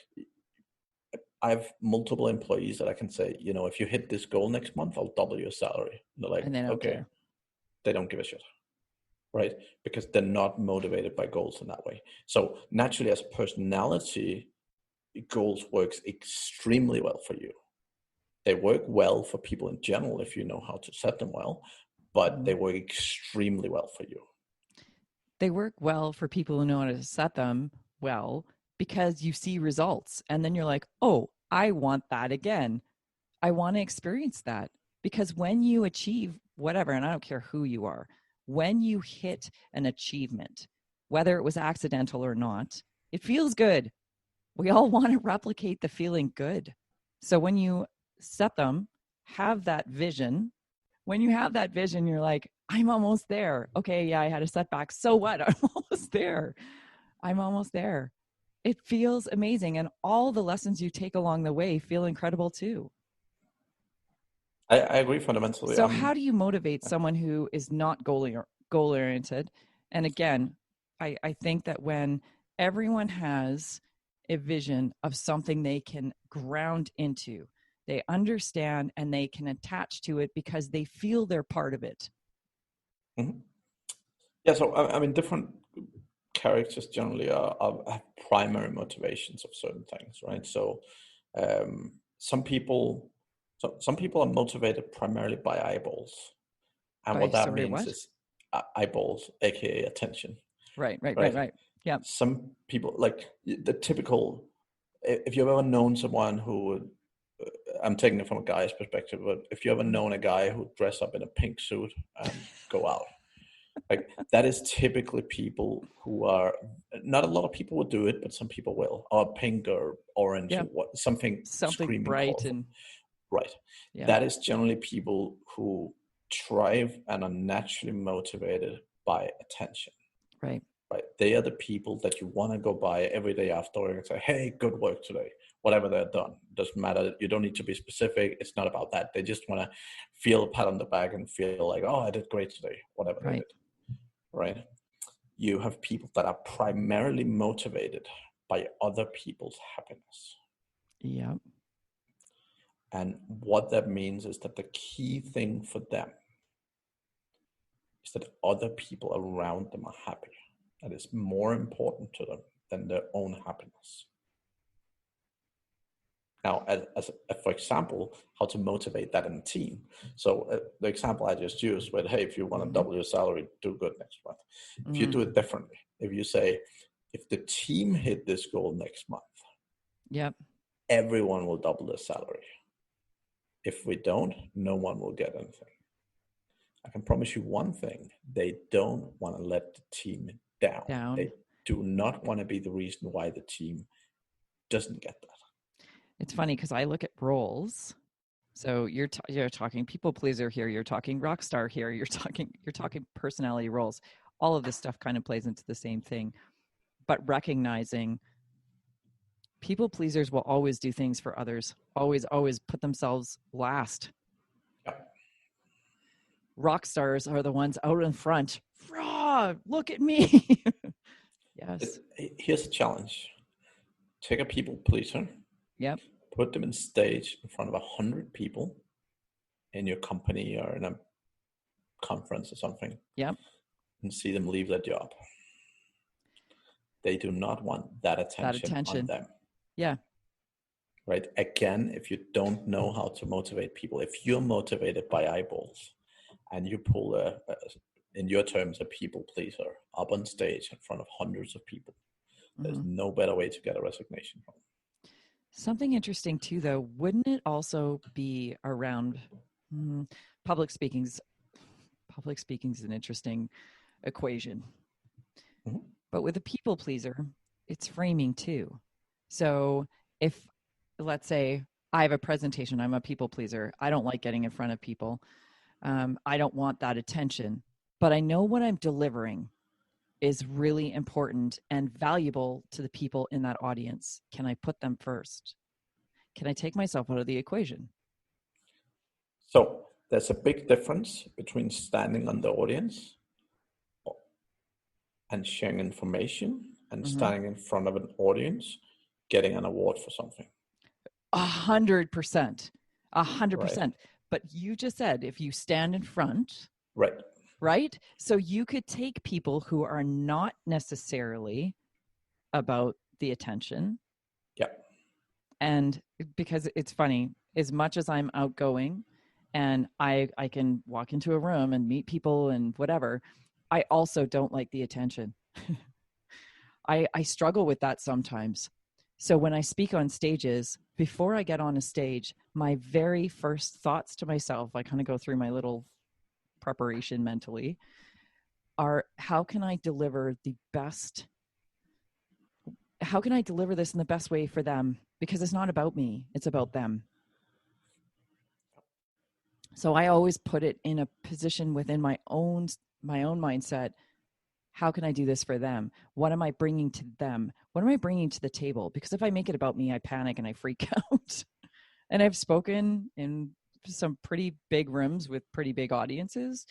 I have multiple employees that I can say, if you hit this goal next month, I'll double your salary. And they're like, And they don't okay, care. they don't give a shit, right? Because they're not motivated by goals in that way. So naturally, as a personality, goals works extremely well for you. They work well for people in general if you know how to set them well, but they work extremely well for you. They work well for people who know how to set them well because you see results. And then you're like, oh, I want that again. I want to experience that. Because when you achieve whatever, and I don't care who you are, when you hit an achievement, whether it was accidental or not, it feels good. We all want to replicate the feeling good. So when you set them, have that vision. When you have that vision, you're like, I'm almost there. Okay, yeah, I had a setback. So what? I'm almost there. I'm almost there. It feels amazing. And all the lessons you take along the way feel incredible too. I agree fundamentally. So, how do you motivate someone who is not goal oriented? And again, I think that when everyone has a vision of something they can ground into, they understand and they can attach to it because they feel they're part of it. Mhm. Yeah, so I mean, different characters generally have primary motivations of certain things, right? So um, some people, some people are motivated primarily by eyeballs, and By, what that sorry, means what? is eyeballs, aka attention, Right, right, right, right? right. Yeah. Some people like the typical. If you've ever known someone who would, I'm taking it from a guy's perspective, but if you ever known a guy who dress up in a pink suit and go out, like that is typically people who are, not a lot of people would do it, but some people will, or pink or orange Yeah. or what, something Something screaming bright colorful. and Right. yeah. That is generally people who thrive and are naturally motivated by attention. Right. Right. They are the people that you want to go by every day after work and say, hey, good work today. Whatever they're done. Doesn't matter. You don't need to be specific. It's not about that. They just want to feel a pat on the back and feel like, oh, I did great today, whatever they Right. did. Right. You have people that are primarily motivated by other people's happiness. Yeah. And what that means is that the key thing for them is that other people around them are happy. That is more important to them than their own happiness. Now, for example, how to motivate that in a team. So the example I just used with, hey, if you want to double your salary, do good next month. If you do it differently, if you say, if the team hit this goal next month, Yep. everyone will double their salary. If we don't, no one will get anything. I can promise you one thing. They don't want to let the team down. Down. They do not want to be the reason why the team doesn't get that. It's funny because I look at roles. So you're talking people pleaser here. You're talking rock star here. You're talking personality roles. All of this stuff kind of plays into the same thing. But recognizing people pleasers will always do things for others. Always put themselves last. Yeah. rock stars are the ones out in front. Rah, look at me. Yes. Here's a challenge. Take a people pleaser, Yep. put them in stage in front of 100 people in your company or in a conference or something, Yep. and see them leave their job. They do not want that attention on them. Yeah. Right? Again, if you don't know how to motivate people, if you're motivated by eyeballs and you pull in your terms, a people pleaser up on stage in front of hundreds of people, there's no better way to get a resignation from. Something interesting too, though, wouldn't it also be around public speaking? Public speaking is an interesting equation. Mm-hmm. But with a people pleaser, it's framing too. So if, let's say, I have a presentation, I'm a people pleaser. I don't like getting in front of people. I don't want that attention, but I know what I'm delivering is really important and valuable to the people in that audience. Can I put them first? Can I take myself out of the equation? So there's a big difference between standing on the audience and sharing information and standing in front of an audience, getting an award for something. 100%. 100%. But you just said if you stand in front, right? So you could take people who are not necessarily about the attention. Yep. And because it's funny, as much as I'm outgoing and I can walk into a room and meet people and whatever, I also don't like the attention. I struggle with that sometimes. So when I speak on stages, before I get on a stage, my very first thoughts to myself, I kind of go through my little preparation mentally, are how can I deliver the best? How can I deliver this in the best way for them? Because it's not about me, it's about them. So I always put it in a position within my own mindset. How can I do this for them? What am I bringing to them? What am I bringing to the table? Because if I make it about me, I panic and I freak out. And I've spoken in some pretty big rooms with pretty big audiences.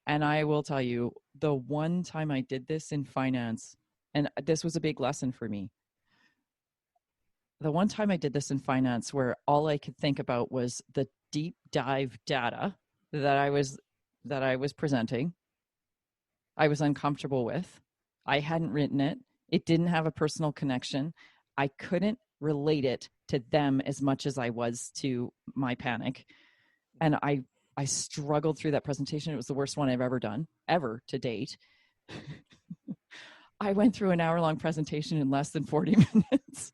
And I will tell you, the one time I did this in finance, and this was a big lesson for me. The one time I did this in finance where all I could think about was the deep dive data that I was presenting. I was uncomfortable with. I hadn't written it. It didn't have a personal connection. I couldn't relate it to them as much as I was to my panic. And I struggled through that presentation. It was the worst one I've ever done, ever to date. I went through an hour-long presentation in less than 40 minutes.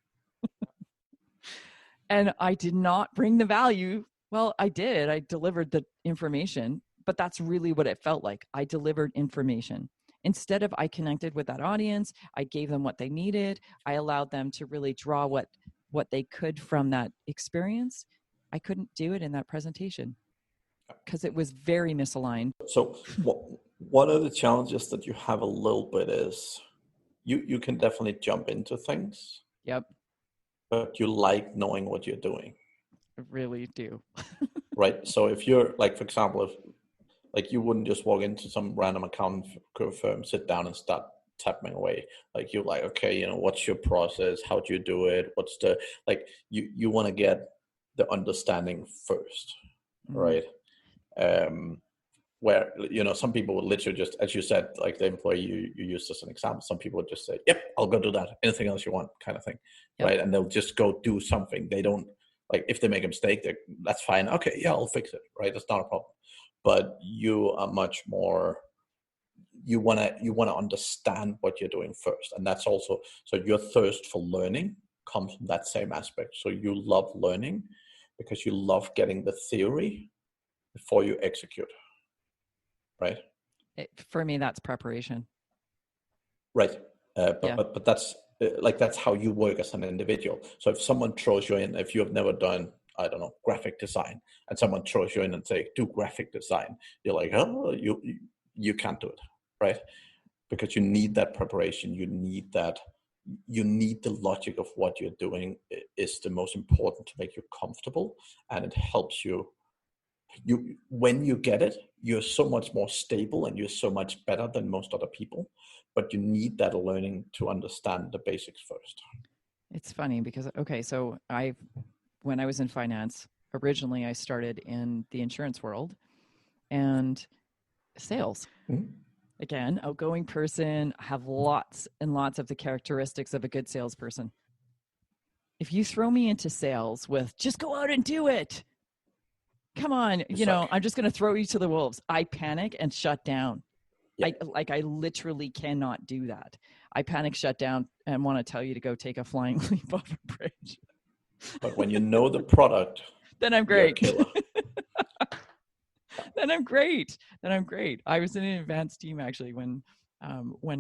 And I did not bring the value. Well, I did. I delivered the information, but that's really what it felt like. I delivered information. Instead of I connected with that audience, I gave them what they needed. I allowed them to really draw what they could from that experience. I couldn't do it in that presentation because it was very misaligned. So one of the challenges that you have a little bit is you can definitely jump into things. Yep. But you like knowing what you're doing. I really do. Right. So if you're like, for example, if like you wouldn't just walk into some random accounting firm, sit down and start tapping away. Like you're like, okay, what's your process? How do you do it? What's the, like, you want to get the understanding first, right? Where, some people would literally just, as you said, like the employee you used as an example, some people would just say, yep, I'll go do that. Anything else you want, kind of thing. Yep. Right. And they'll just go do something. They don't, like, if they make a mistake, that's fine. Okay, yeah, I'll fix it. Right. That's not a problem. But you are much more, you want to understand what you're doing first. And that's also, so your thirst for learning comes from that same aspect. So you love learning because you love getting the theory before you execute. Right. For me, that's preparation. Right. But that's that's how you work as an individual. So if someone throws you in, if you have never done, I don't know, graphic design, and someone throws you in and say, do graphic design, you're like, oh, you can't do it. Right. Because you need that preparation. You need the logic of what you're doing is the most important to make you comfortable, and it helps you When you get it, you're so much more stable and you're so much better than most other people. But you need that learning to understand the basics first. It's funny because, okay, so when I was in finance, originally I started in the insurance world and sales. Mm-hmm. Again, outgoing person, have lots and lots of the characteristics of a good salesperson. If you throw me into sales with just go out and do it, come on, I'm just going to throw you to the wolves. I panic and shut down. Yeah. I literally cannot do that. I panic, shut down, and want to tell you to go take a flying leap off a bridge. But when you know the product, then I'm great. You're a killer. Then I'm great. I was in an advanced team actually when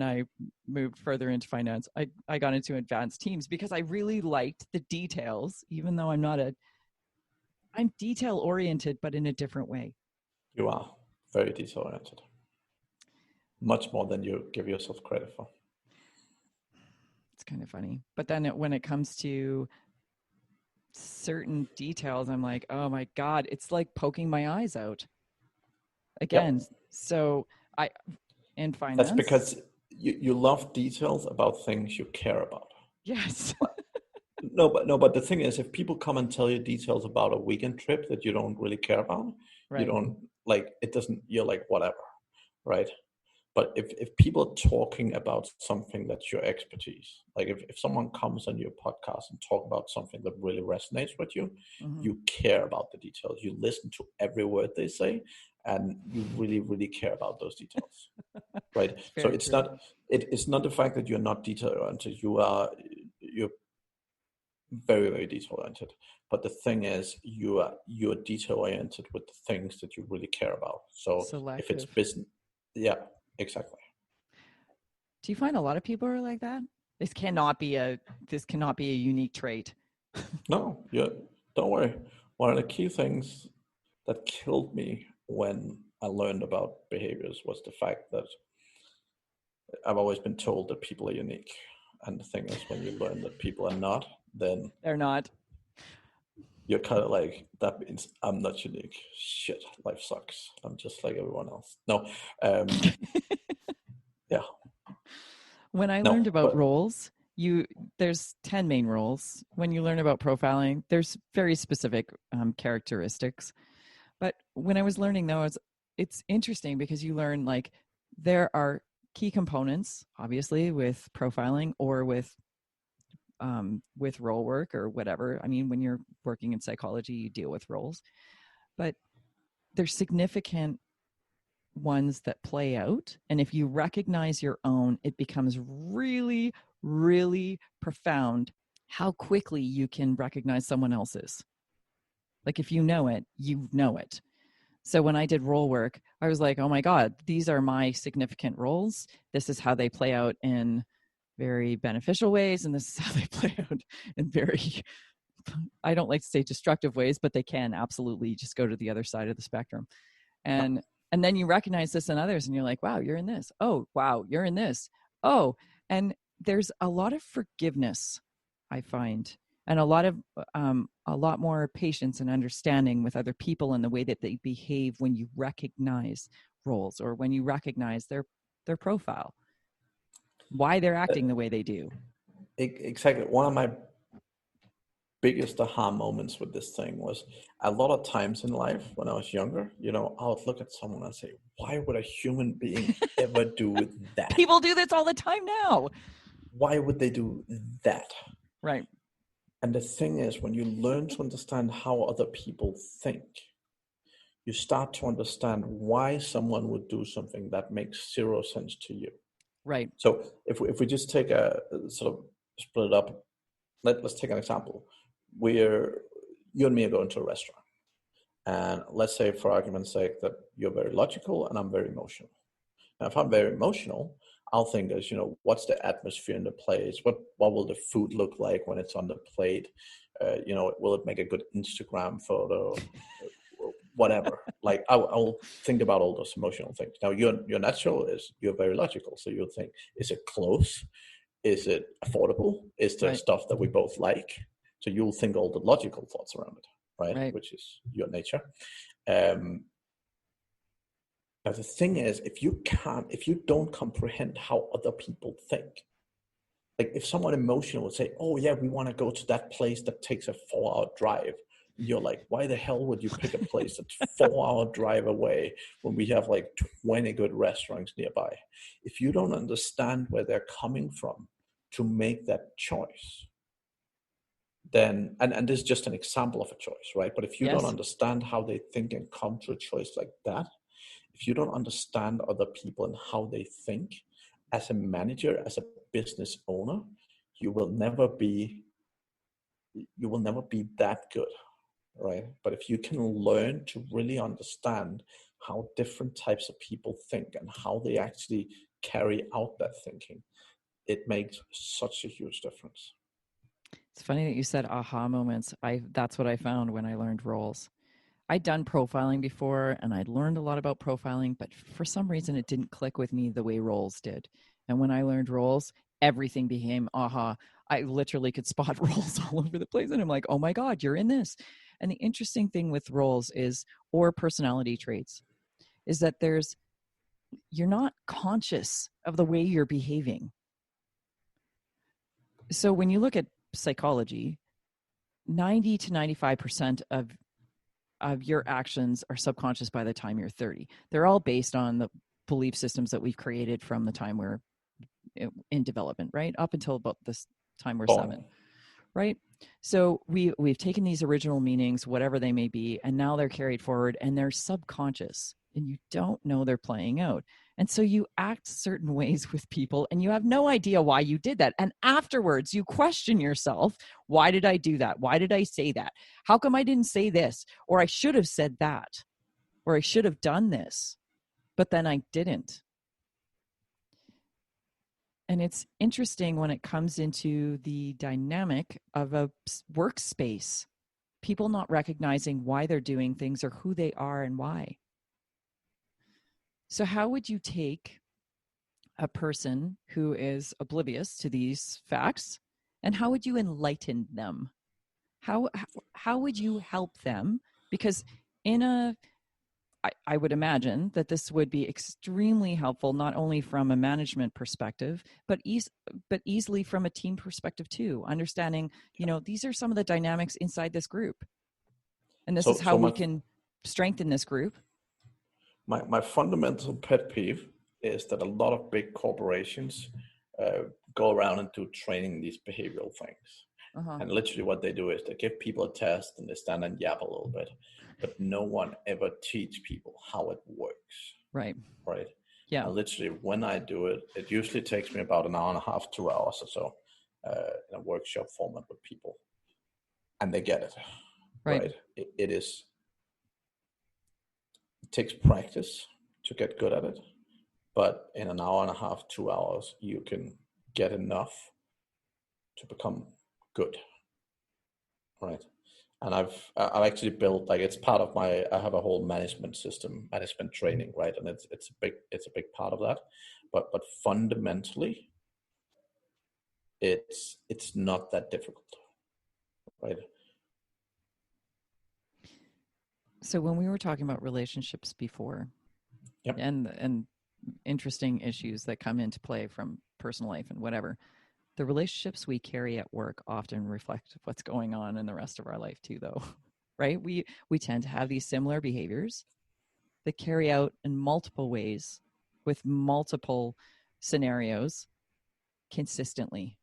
I moved further into finance. I got into advanced teams because I really liked the details, even though I'm detail oriented, but in a different way. You are very detail oriented. Much more than you give yourself credit for. It's kind of funny. But then when it comes to certain details, I'm like, oh my God, it's like poking my eyes out. Again, yep. So in finance. That's because you love details about things you care about. Yes. But the thing is, if people come and tell you details about a weekend trip that you don't really care about, right. You don't like, it doesn't, you're like, whatever, right? But if people are talking about something that's your expertise, like if someone comes on your podcast and talk about something that really resonates with you, mm-hmm. You care about the details. You listen to every word they say, and you really, really care about those details, right? So it's true. It's not the fact that you're not detail oriented. You're very, very detail oriented. But the thing is, you're detail oriented with the things that you really care about. So selective. If it's business, yeah. Exactly. Do you find a lot of people are like that? This cannot be a unique trait. No, don't worry. One of the key things that killed me when I learned about behaviors was the fact that I've always been told that people are unique. And the thing is, when you learn that people are not, then they're not. You're kind of like, that means I'm not unique. Shit, life sucks. I'm just like everyone else. No. Yeah. When I learned about roles, there's 10 main roles. When you learn about profiling, there's very specific characteristics. But when I was learning though, it's interesting because you learn like there are key components, obviously, with profiling or with role work or whatever. I mean, when you're working in psychology, you deal with roles, but there's significant ones that play out. And if you recognize your own, it becomes really, really profound how quickly you can recognize someone else's. Like if you know it, you know it. So when I did role work, I was like, oh my God, these are my significant roles. This is how they play out in very beneficial ways. And this is how they play out in very, I don't like to say destructive ways, but they can absolutely just go to the other side of the spectrum. And then you recognize this in others and you're like, wow, you're in this. Oh, wow, you're in this. Oh, and there's a lot of forgiveness, I find, and a lot more patience and understanding with other people and the way that they behave when you recognize roles or when you recognize their profile, why they're acting the way they do. Exactly. One of my biggest aha moments with this thing was a lot of times in life when I was younger, I would look at someone and say, why would a human being ever do that? People do this all the time now. Why would they do that? Right. And the thing is, when you learn to understand how other people think, you start to understand why someone would do something that makes zero sense to you. Right. So if we just take a sort of split it up, let's take an example. You and me are going to a restaurant. And let's say, for argument's sake, that you're very logical and I'm very emotional. Now, if I'm very emotional, I'll think as, what's the atmosphere in the place? What will the food look like when it's on the plate? Will it make a good Instagram photo? Whatever. Like I'll think about all those emotional things. Now, your natural is you're very logical. So you'll think, is it close? Is it affordable? Is there stuff that we both like? So you'll think all the logical thoughts around it. right? Right. Which is your nature. But the thing is, if you don't comprehend how other people think, like if someone emotional would say, "Oh yeah, we want to go to that place that takes a 4-hour drive," you're like, "Why the hell would you pick a place that's 4-hour drive away when we have like 20 good restaurants nearby?" If you don't understand where they're coming from to make that choice, then and this is just an example of a choice, right? But if you don't Yes. understand how they think and come to a choice like that, if you don't understand other people and how they think, as a manager, as a business owner, you will never be that good, right? But if you can learn to really understand how different types of people think and how they actually carry out that thinking, it makes such a huge difference. It's funny that you said aha moments. That's what I found when I learned roles. I'd done profiling before and I'd learned a lot about profiling, but for some reason it didn't click with me the way roles did. And when I learned roles, everything became aha. I literally could spot roles all over the place. And I'm like, oh my God, you're in this. And the interesting thing with roles is, or personality traits, is that you're not conscious of the way you're behaving. So when you look at psychology, 90 to 95% of your actions are subconscious by the time you're 30. They're all based on the belief systems that we've created from the time we're in development, right? Up until about this time we're 7, right? So we've taken these original meanings, whatever they may be, and now they're carried forward and they're subconscious and you don't know they're playing out. And so you act certain ways with people and you have no idea why you did that. And afterwards you question yourself, why did I do that? Why did I say that? How come I didn't say this? Or I should have said that. Or I should have done this, but then I didn't. And it's interesting when it comes into the dynamic of a workspace, people not recognizing why they're doing things or who they are and why. So how would you take a person who is oblivious to these facts and how would you enlighten them? How would you help them? Because I would imagine that this would be extremely helpful, not only from a management perspective, but easily from a team perspective too. Understanding, these are some of the dynamics inside this group, and this is how we can strengthen this group. My fundamental pet peeve is that a lot of big corporations go around and do training these behavioral things. Uh-huh. And literally what they do is they give people a test and they stand and yap a little bit, but no one ever teach people how it works. Right. Right. Yeah. And literally when I do it, it usually takes me about an hour and a half, 2 hours or so in a workshop format with people. And they get it. Right. It takes practice to get good at it. But in an hour and a half, 2 hours, you can get enough to become good, right? And I've actually built, like, it's part of I have a whole management training, right? And it's a big part of that. But fundamentally, it's not that difficult, right? So when we were talking about relationships before, yep, and interesting issues that come into play from personal life and whatever, the relationships we carry at work often reflect what's going on in the rest of our life too, though, right? We tend to have these similar behaviors that carry out in multiple ways with multiple scenarios consistently.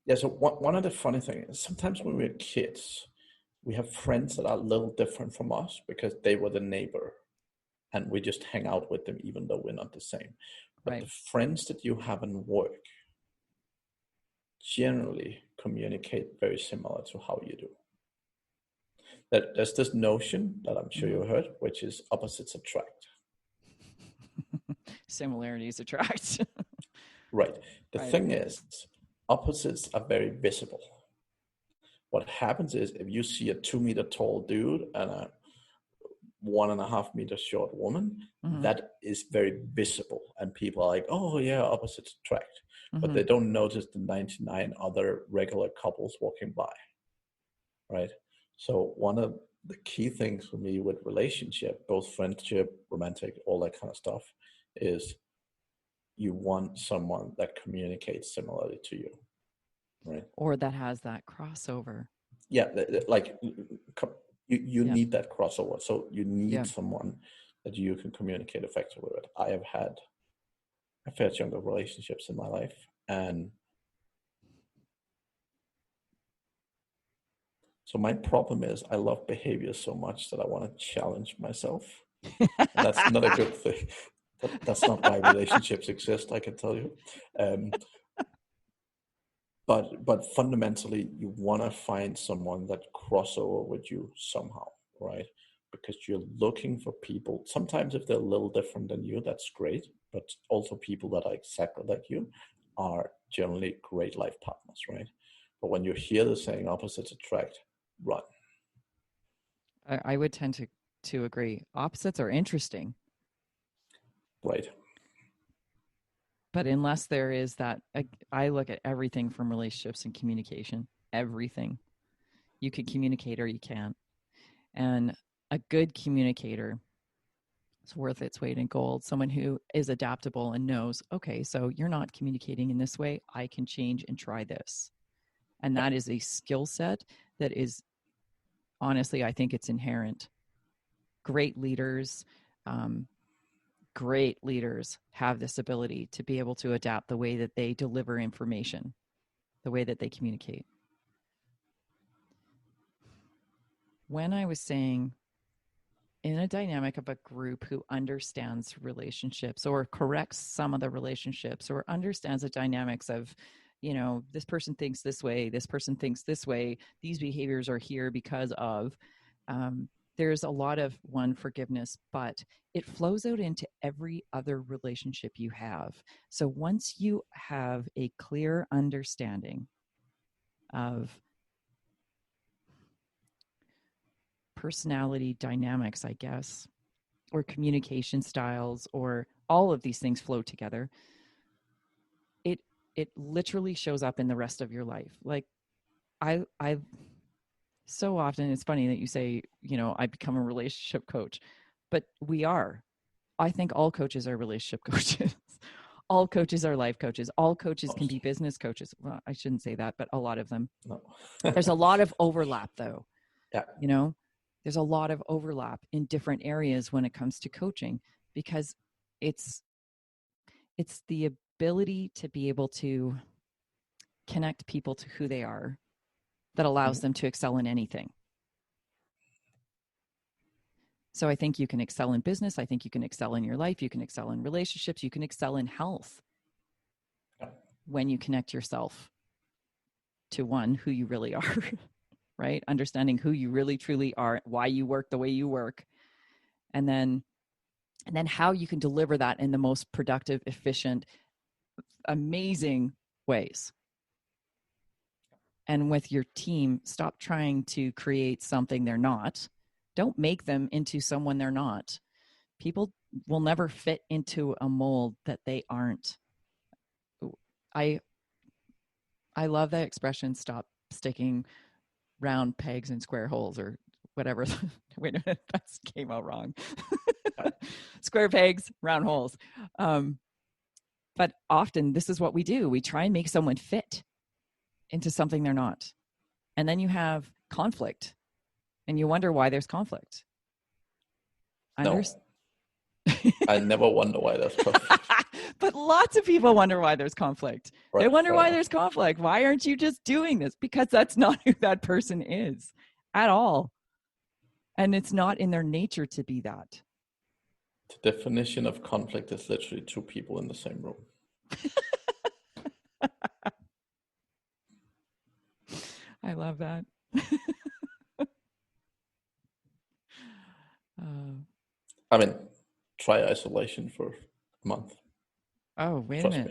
Yeah, so one of the funny things is sometimes when we're kids, we have friends that are a little different from us because they were the neighbor and we just hang out with them even though we're not the same. But the friends that you have in work generally communicate very similar to how you do. There's this notion that I'm sure you heard, which is opposites attract. Similarities attract. Right. The thing is, opposites are very visible. What happens is if you see a 2 meter tall dude and a 1.5 meter short woman, that is very visible. And people are like, oh yeah, opposites attract. But they don't notice the 99 other regular couples walking by. Right. So one of the key things for me with relationship, both friendship, romantic, all that kind of stuff, is you want someone that communicates similarly to you, right? Or that has that crossover. Yeah, like you Yeah. need that crossover. So you need Yeah. someone that you can communicate effectively with. I have had a fair chunk of relationships in my life, and so my problem is I love behavior so much that I want to challenge myself, and that's not a good thing. That's not why relationships exist, I can tell you. Um, but fundamentally, you want to find someone that crossover with you somehow, right? Because you're looking for people. Sometimes if they're a little different than you, that's great. But also people that are exactly like you are generally great life partners, right? But when you hear the saying opposites attract, run. I would tend to agree. Opposites are interesting, Right. but unless there is that, I look at everything from relationships and communication. Everything. You can communicate or you can't. And a good communicator is worth its weight in gold. Someone who is adaptable and knows, okay, so you're not communicating in this way. I can change and try this. And Yeah. that is a skill set that is, honestly, I think it's inherent. Great leaders, um, great leaders have this ability to be able to adapt the way that they deliver information, the way that they communicate. When I was saying in a dynamic of a group who understands relationships or corrects some of the relationships or understands the dynamics of, this person thinks this way, this person thinks this way, these behaviors are here because of, there's a lot of forgiveness, but it flows out into every other relationship you have. So once you have a clear understanding of personality dynamics, I guess, or communication styles, or all of these things flow together, it literally shows up in the rest of your life. Like I so often, it's funny that you say, I become a relationship coach, but we are. I think all coaches are relationship coaches. All coaches are life coaches. All coaches can be Mostly. business coaches. Well, I shouldn't say that, but a lot of them. No. There's a lot of overlap though. Yeah. There's a lot of overlap in different areas when it comes to coaching, because it's the ability to be able to connect people to who they are that allows them to excel in anything. So I think you can excel in business. I think you can excel in your life. You can excel in relationships. You can excel in health when you connect yourself to who you really are, right? Understanding who you really truly are, why you work the way you work, and then how you can deliver that in the most productive, efficient, amazing ways. And with your team, stop trying to create something they're not. Don't make them into someone they're not. People will never fit into a mold that they aren't. I love that expression, stop sticking round pegs in square holes, or whatever. Wait a minute, that came out wrong. Square pegs, round holes. But often this is what we do. We try and make someone fit into something they're not. And then you have conflict, and you wonder why there's conflict. No. I never wonder why there's conflict. But lots of people wonder why there's conflict. Right, they wonder why there's conflict. Why aren't you just doing this? Because that's not who that person is at all. And it's not in their nature to be that. The definition of conflict is literally two people in the same room. I love that. I mean, try isolation for a month. Oh, wait Trust a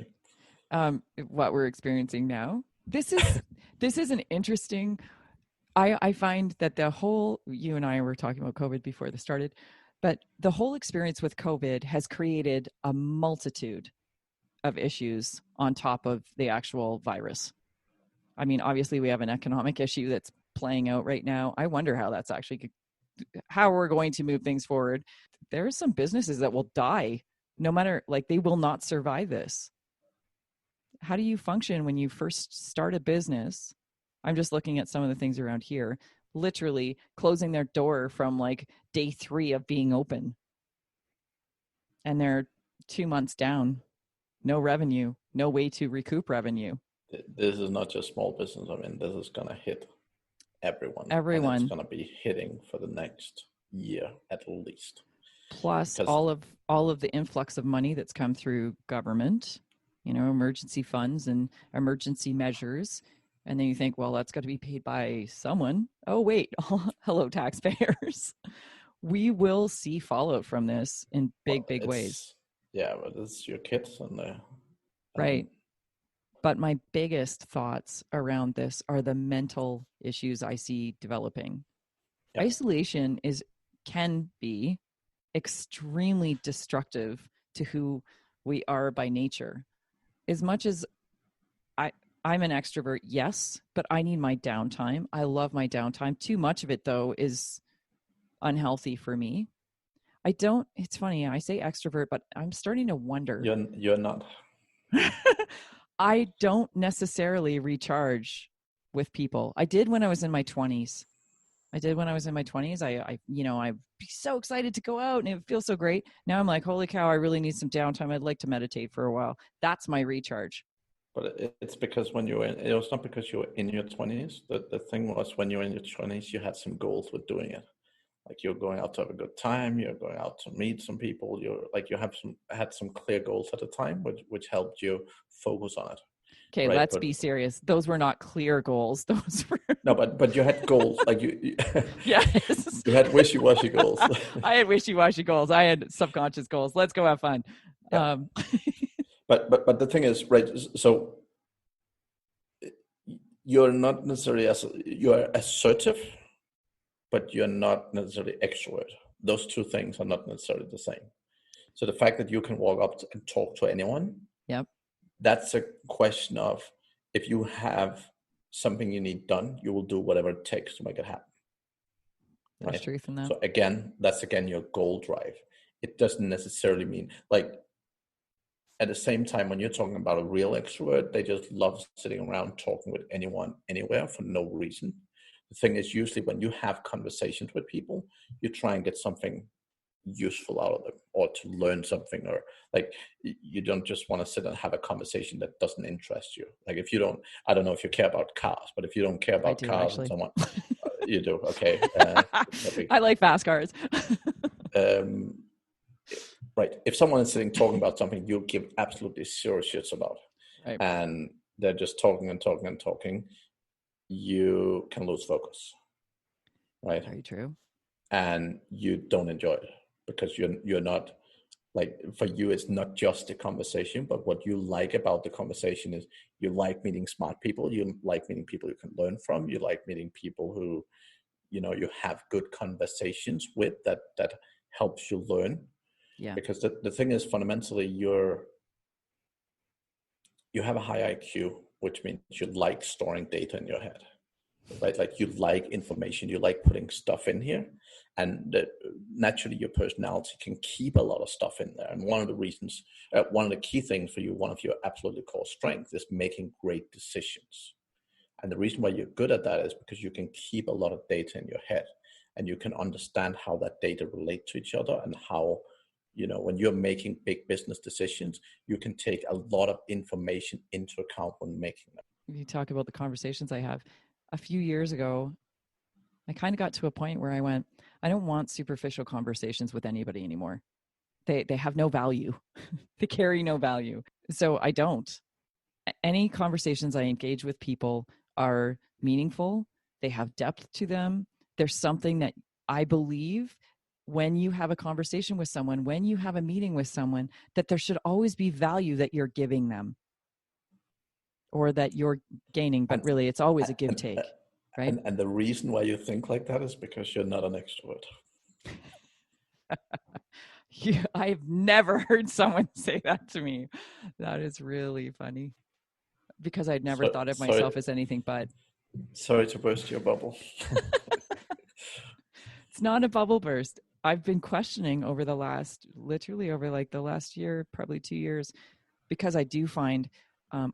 minute. What we're experiencing now. This is an interesting. I find that you and I were talking about COVID before this started, but the whole experience with COVID has created a multitude of issues on top of the actual virus. I mean, obviously we have an economic issue that's playing out right now. I wonder how that's actually how we're going to move things forward. There are some businesses that will die no matter, like, they will not survive this. How do you function when you first start a business? I'm just looking at some of the things around here, literally closing their door from like day 3 of being open. And they're 2 months down, no revenue, no way to recoup revenue. This is not just small business. I mean, this is going to hit everyone. And it's going to be hitting for the next year at least. Plus all of the influx of money that's come through government, emergency funds and emergency measures. And then you think, well, that's got to be paid by someone. Oh, wait. Hello, taxpayers. We will see fallout from this in big ways. Yeah, but it's your kids right. But my biggest thoughts around this are the mental issues I see developing. Yep. Isolation can be extremely destructive to who we are by nature. As much as I'm an extrovert, yes, but I need my downtime. I love my downtime. Too much of it, though, is unhealthy for me. It's funny, I say extrovert, but I'm starting to wonder. You're not. I don't necessarily recharge with people. I did when I was in my 20s. I'd be so excited to go out and it would feel so great. Now I'm like, holy cow, I really need some downtime. I'd like to meditate for a while. That's my recharge. But it's because it was not because you were in your 20s. The thing was, when you were in your 20s, you had some goals with doing it. Like, you're going out to have a good time. You're going out to meet some people. Had some clear goals at the time, which helped you focus on it. Okay, right? Let's be serious. Those were not clear goals. Those were no, but you had goals. Like you yes, you had wishy-washy goals. I had wishy-washy goals. I had subconscious goals. Let's go have fun. Yeah. But the thing is, right? So you're not necessarily you're assertive, but you're not necessarily extrovert. Those two things are not necessarily the same. So the fact that you can walk up and talk to anyone, yep, that's a question of, if you have something you need done, you will do whatever it takes to make it happen. There's right? Truth in that. So that's your goal drive. It doesn't necessarily mean, like, at the same time, when you're talking about a real extrovert, they just love sitting around talking with anyone, anywhere, for no reason. The thing is, usually when you have conversations with people, you try and get something useful out of them, or to learn something, or like, you don't just want to sit and have a conversation that doesn't interest you. Like, if you don't, I don't know if you care about cars, but if you don't care about cars, and someone you do, okay. I like fast cars. Right. If someone is sitting talking about something you give absolutely zero shits about, right, and they're just talking and talking and talking, you can lose focus. Right. Very true. And you don't enjoy it, because you're not, like, for you, it's not just a conversation, but what you like about the conversation is you like meeting smart people. You like meeting people you can learn from. You like meeting people who, you have good conversations with, that helps you learn. Yeah. Because the thing is, fundamentally, you have a high IQ, which means you like storing data in your head, right? Like, you like information, you like putting stuff in here, and naturally your personality can keep a lot of stuff in there. And one of the key things for you, one of your absolutely core strengths, is making great decisions. And the reason why you're good at that is because you can keep a lot of data in your head, and you can understand how that data relate to each other, and how, when you're making big business decisions, you can take a lot of information into account when making them. You talk about the conversations I have. A few years ago, I kind of got to a point where I went, I don't want superficial conversations with anybody anymore. They have no value. They carry no value. So I don't. Any conversations I engage with people are meaningful. They have depth to them. There's something that I believe, when you have a conversation with someone, when you have a meeting with someone, that there should always be value that you're giving them, or that you're gaining, but really it's always a give take, right? And the reason why you think like that is because you're not an extrovert. I've never heard someone say that to me. That is really funny, because I'd never thought of myself as anything but. Sorry to burst your bubble. It's not a bubble burst. I've been questioning literally over like the last year, probably 2 years, because I do find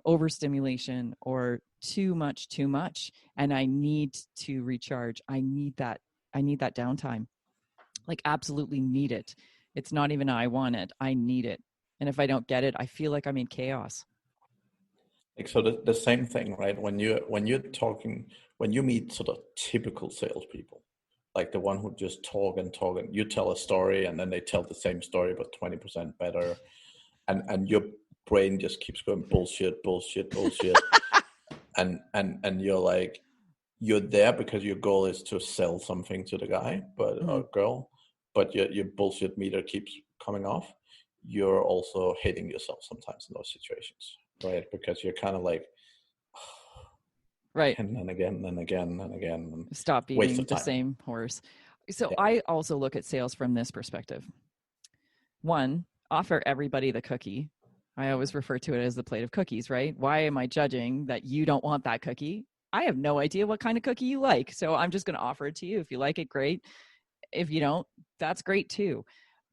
overstimulation or too much, and I need to recharge. I need that. I need that downtime. Like, absolutely need it. It's not even I want it. I need it. And if I don't get it, I feel like I'm in chaos. Like, so the same thing, right? When you meet sort of typical salespeople, like the one who just talk and talk, and you tell a story and then they tell the same story but 20% better, and your brain just keeps going bullshit, bullshit, bullshit, and you're like, you're there because your goal is to sell something to the guy, but Mm-hmm. or girl, but your bullshit meter keeps coming off. You're also hating yourself sometimes in those situations, right? Because you're kind of like, Right. again and again and again and again, and Stop waste beating of the time. same horse. So Yeah, I also look at sales from this perspective. One, offer everybody the cookie. I always refer to it as the plate of cookies, right? Why am I judging that you don't want that cookie? I have no idea what kind of cookie you like. So I'm just going to offer it to you. If you like it, great. If you don't, that's great too.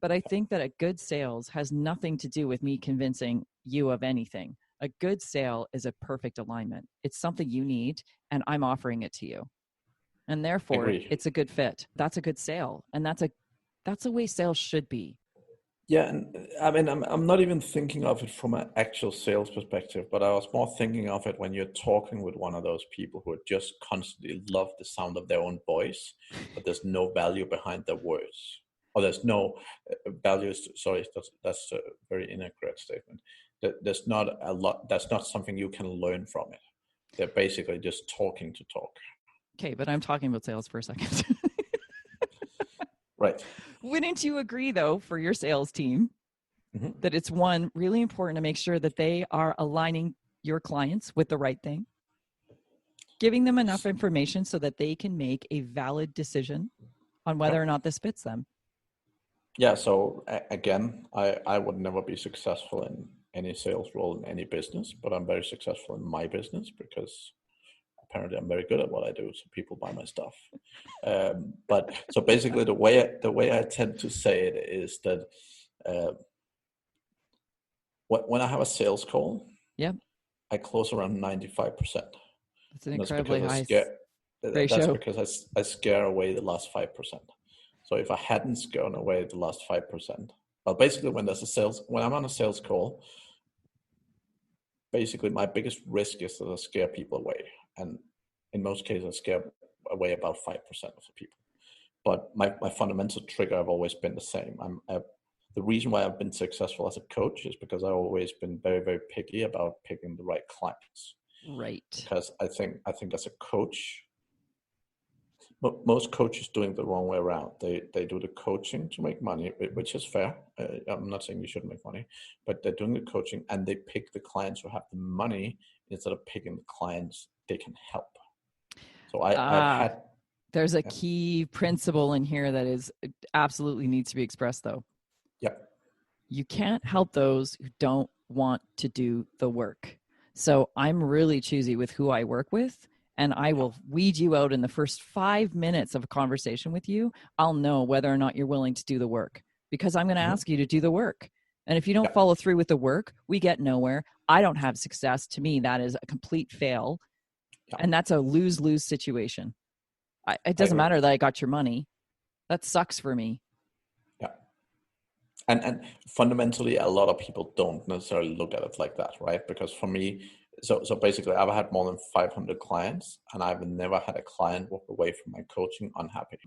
But I think that a good sales has nothing to do with me convincing you of anything. A good sale is a perfect alignment. It's something you need, and I'm offering it to you. And therefore, agree. it's a good fit. That's a good sale. And that's the way sales should be. Yeah, and I mean, I'm not even thinking of it from an actual sales perspective, but I was more thinking of it when you're talking with one of those people who just constantly love the sound of their own voice, but there's no value behind their words, or there's no values. Sorry, that's a very inaccurate statement. There's not a lot. That's not something you can learn from it. They're basically just talking to talk. Okay, but I'm talking about sales for a second. Right. Wouldn't you agree, though, for your sales team, Hmm. that it's one really important to make sure that they are aligning your clients with the right thing, giving them enough information so that they can make a valid decision on whether or Yep. not this fits them? Yeah, so again, I would never be successful in any sales role in any business, but I'm very successful in my business because apparently I'm very good at what I do, so people buy my stuff. But so basically, the way I tend to say it is that uh, when I have a sales call, Yep, I close around 95%, that's an and that's incredibly because I high scare. That's ratio. because I scare away the last 5%. So if I hadn't scared away the last 5%, well, basically when I'm on a sales call, basically my biggest risk is that I scare people away, and in most cases, I scare away about 5% of the people. But my fundamental trigger have always been the same. The reason why I've been successful as a coach is because I've always been very, very picky about picking the right clients. Right. Because I think as a coach, most coaches doing it the wrong way around. They do the coaching to make money, which is fair. I'm not saying you shouldn't make money, but they're doing the coaching and they pick the clients who have the money instead of picking the clients they can help. So I've Ah, had. there's a Yeah, key principle in here that is absolutely needs to be expressed, though. yeah, You can't help those who don't want to do the work. So I'm really choosy with who I work with, and I yeah, will weed you out in the first 5 minutes of a conversation with you. I'll know whether or not you're willing to do the work because I'm going to hmm, ask you to do the work. And if you don't yeah. follow through with the work, we get nowhere. I don't have success. To me, that is a complete fail. Yeah, And that's a lose lose situation. It I doesn't agree. matter that I got your money. That sucks for me. Yeah, and fundamentally, a lot of people don't necessarily look at it like that, right? Because for me, so basically, I've had more than 500 clients, and I've never had a client walk away from my coaching unhappy.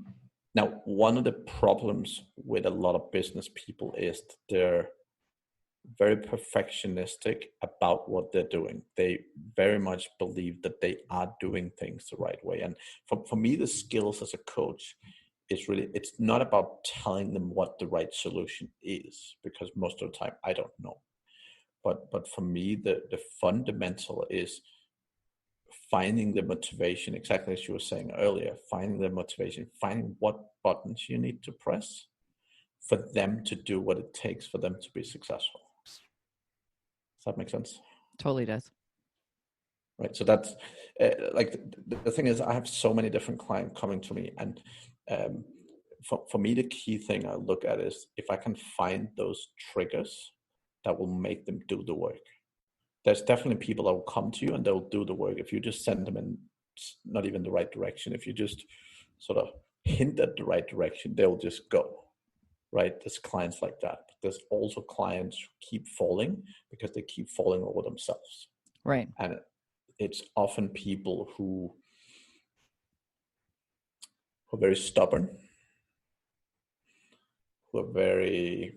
Now, one of the problems with a lot of business people is that they're very perfectionistic about what they're doing. They very much believe that they are doing things the right way. And for me, the skills as a coach is really, it's not about telling them what the right solution is, because most of the time I don't know. But for me, the fundamental is finding the motivation, exactly as you were saying earlier, finding the motivation, finding what buttons you need to press for them to do what it takes for them to be successful. Does that make sense? Totally does. right? So that's like the thing is, I have so many different clients coming to me, and um, for me, the key thing I look at is if I can find those triggers that will make them do the work. There's definitely people that will come to you and they'll do the work if you just send them in not even the right direction. If you just sort of hint at the right direction, they'll just go, right? There's clients like that. But there's also clients who keep falling because they keep falling over themselves. Right. And it's often people who are very stubborn, who are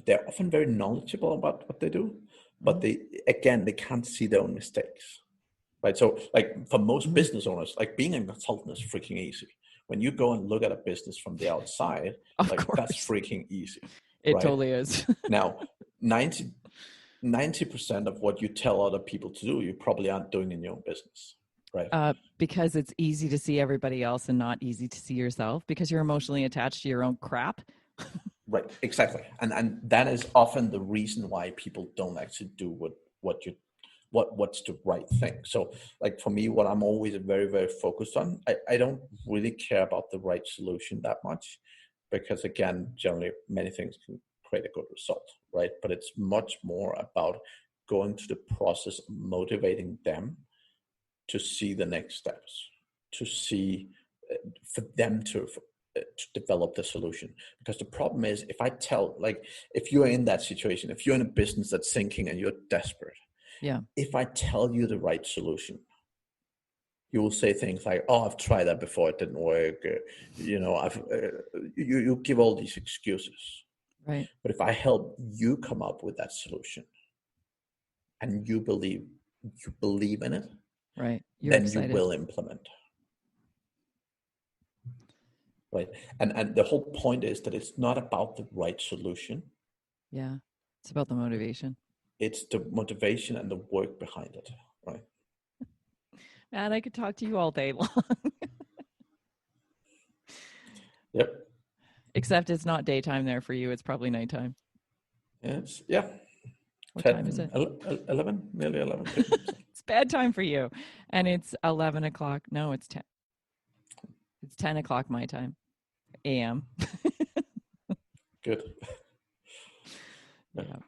they're often very knowledgeable about what they do, but they can't see their own mistakes, right? So like for most business owners, like being a consultant is freaking easy. When you go and look at a business from the outside, Of like course. that's freaking easy. It right? totally is. Now, 90% of what you tell other people to do, you probably aren't doing in your own business, right? Because it's easy to see everybody else and not easy to see yourself because you're emotionally attached to your own crap. Right, exactly. And that is often the reason why people don't actually do what's the right thing. So like for me, what I'm always very, very focused on, I don't really care about the right solution that much, because again, generally many things can create a good result, right? But it's much more about going through the process of motivating them to see the next steps, to see for them to develop the solution. Because the problem is, if you're in that situation, if you're in a business that's sinking and you're desperate, if I tell you the right solution, you will say things like, "Oh, I've tried that before; it didn't work." You give all these excuses, right? But if I help you come up with that solution, and you believe in it, right? Then excited. You will implement. Right. And the whole point is that it's not about the right solution. Yeah. It's about the motivation. It's the motivation and the work behind it. Right. Man, I could talk to you all day long. Yep. Except it's not daytime there for you. It's probably nighttime. Yeah. What time is it? 11, nearly 11. It's bedtime for you. And it's 11 o'clock. No, it's 10. It's 10 o'clock my time. AM. Good. Yeah.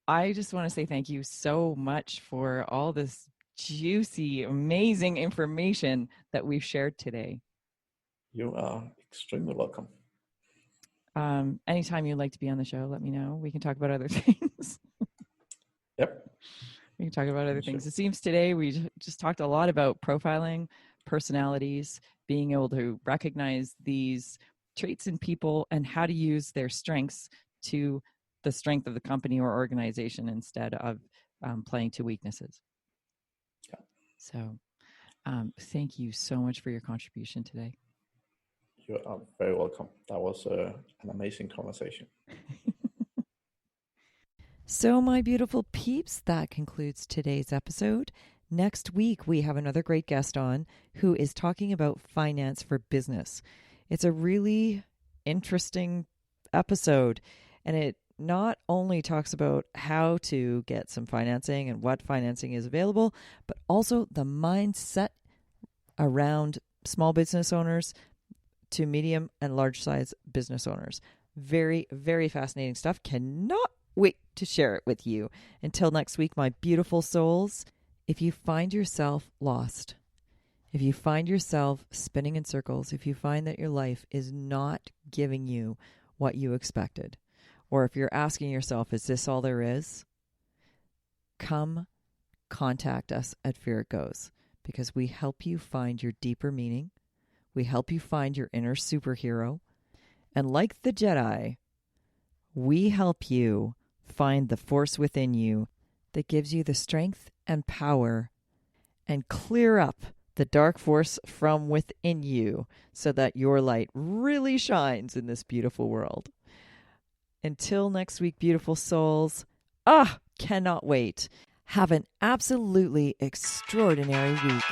I just want to say thank you so much for all this juicy, amazing information that we've shared today. You are extremely welcome. Anytime you'd like to be on the show, let me know. We can talk about other things. Yep. We can talk about other things. It seems today we just talked a lot about profiling, personalities, being able to recognize these traits in people and how to use their strengths to the strength of the company or organization instead of playing to weaknesses. Yeah. So thank you so much for your contribution today. You are very welcome. That was an amazing conversation. So, my beautiful peeps, that concludes today's episode. Next week, we have another great guest on who is talking about finance for business. It's a really interesting episode, and it not only talks about how to get some financing and what financing is available, but also the mindset around small business owners to medium and large size business owners. Very, very fascinating stuff. Cannot wait to share it with you. Until next week, my beautiful souls, if you find yourself lost, if you find yourself spinning in circles, if you find that your life is not giving you what you expected, or if you're asking yourself, is this all there is? Come contact us at Fear It Goes, because we help you find your deeper meaning. We help you find your inner superhero. And like the Jedi, we help you find the force within you that gives you the strength and power and clear up the dark force from within you so that your light really shines in this beautiful world. Until next week, beautiful souls, cannot wait. Have an absolutely extraordinary week.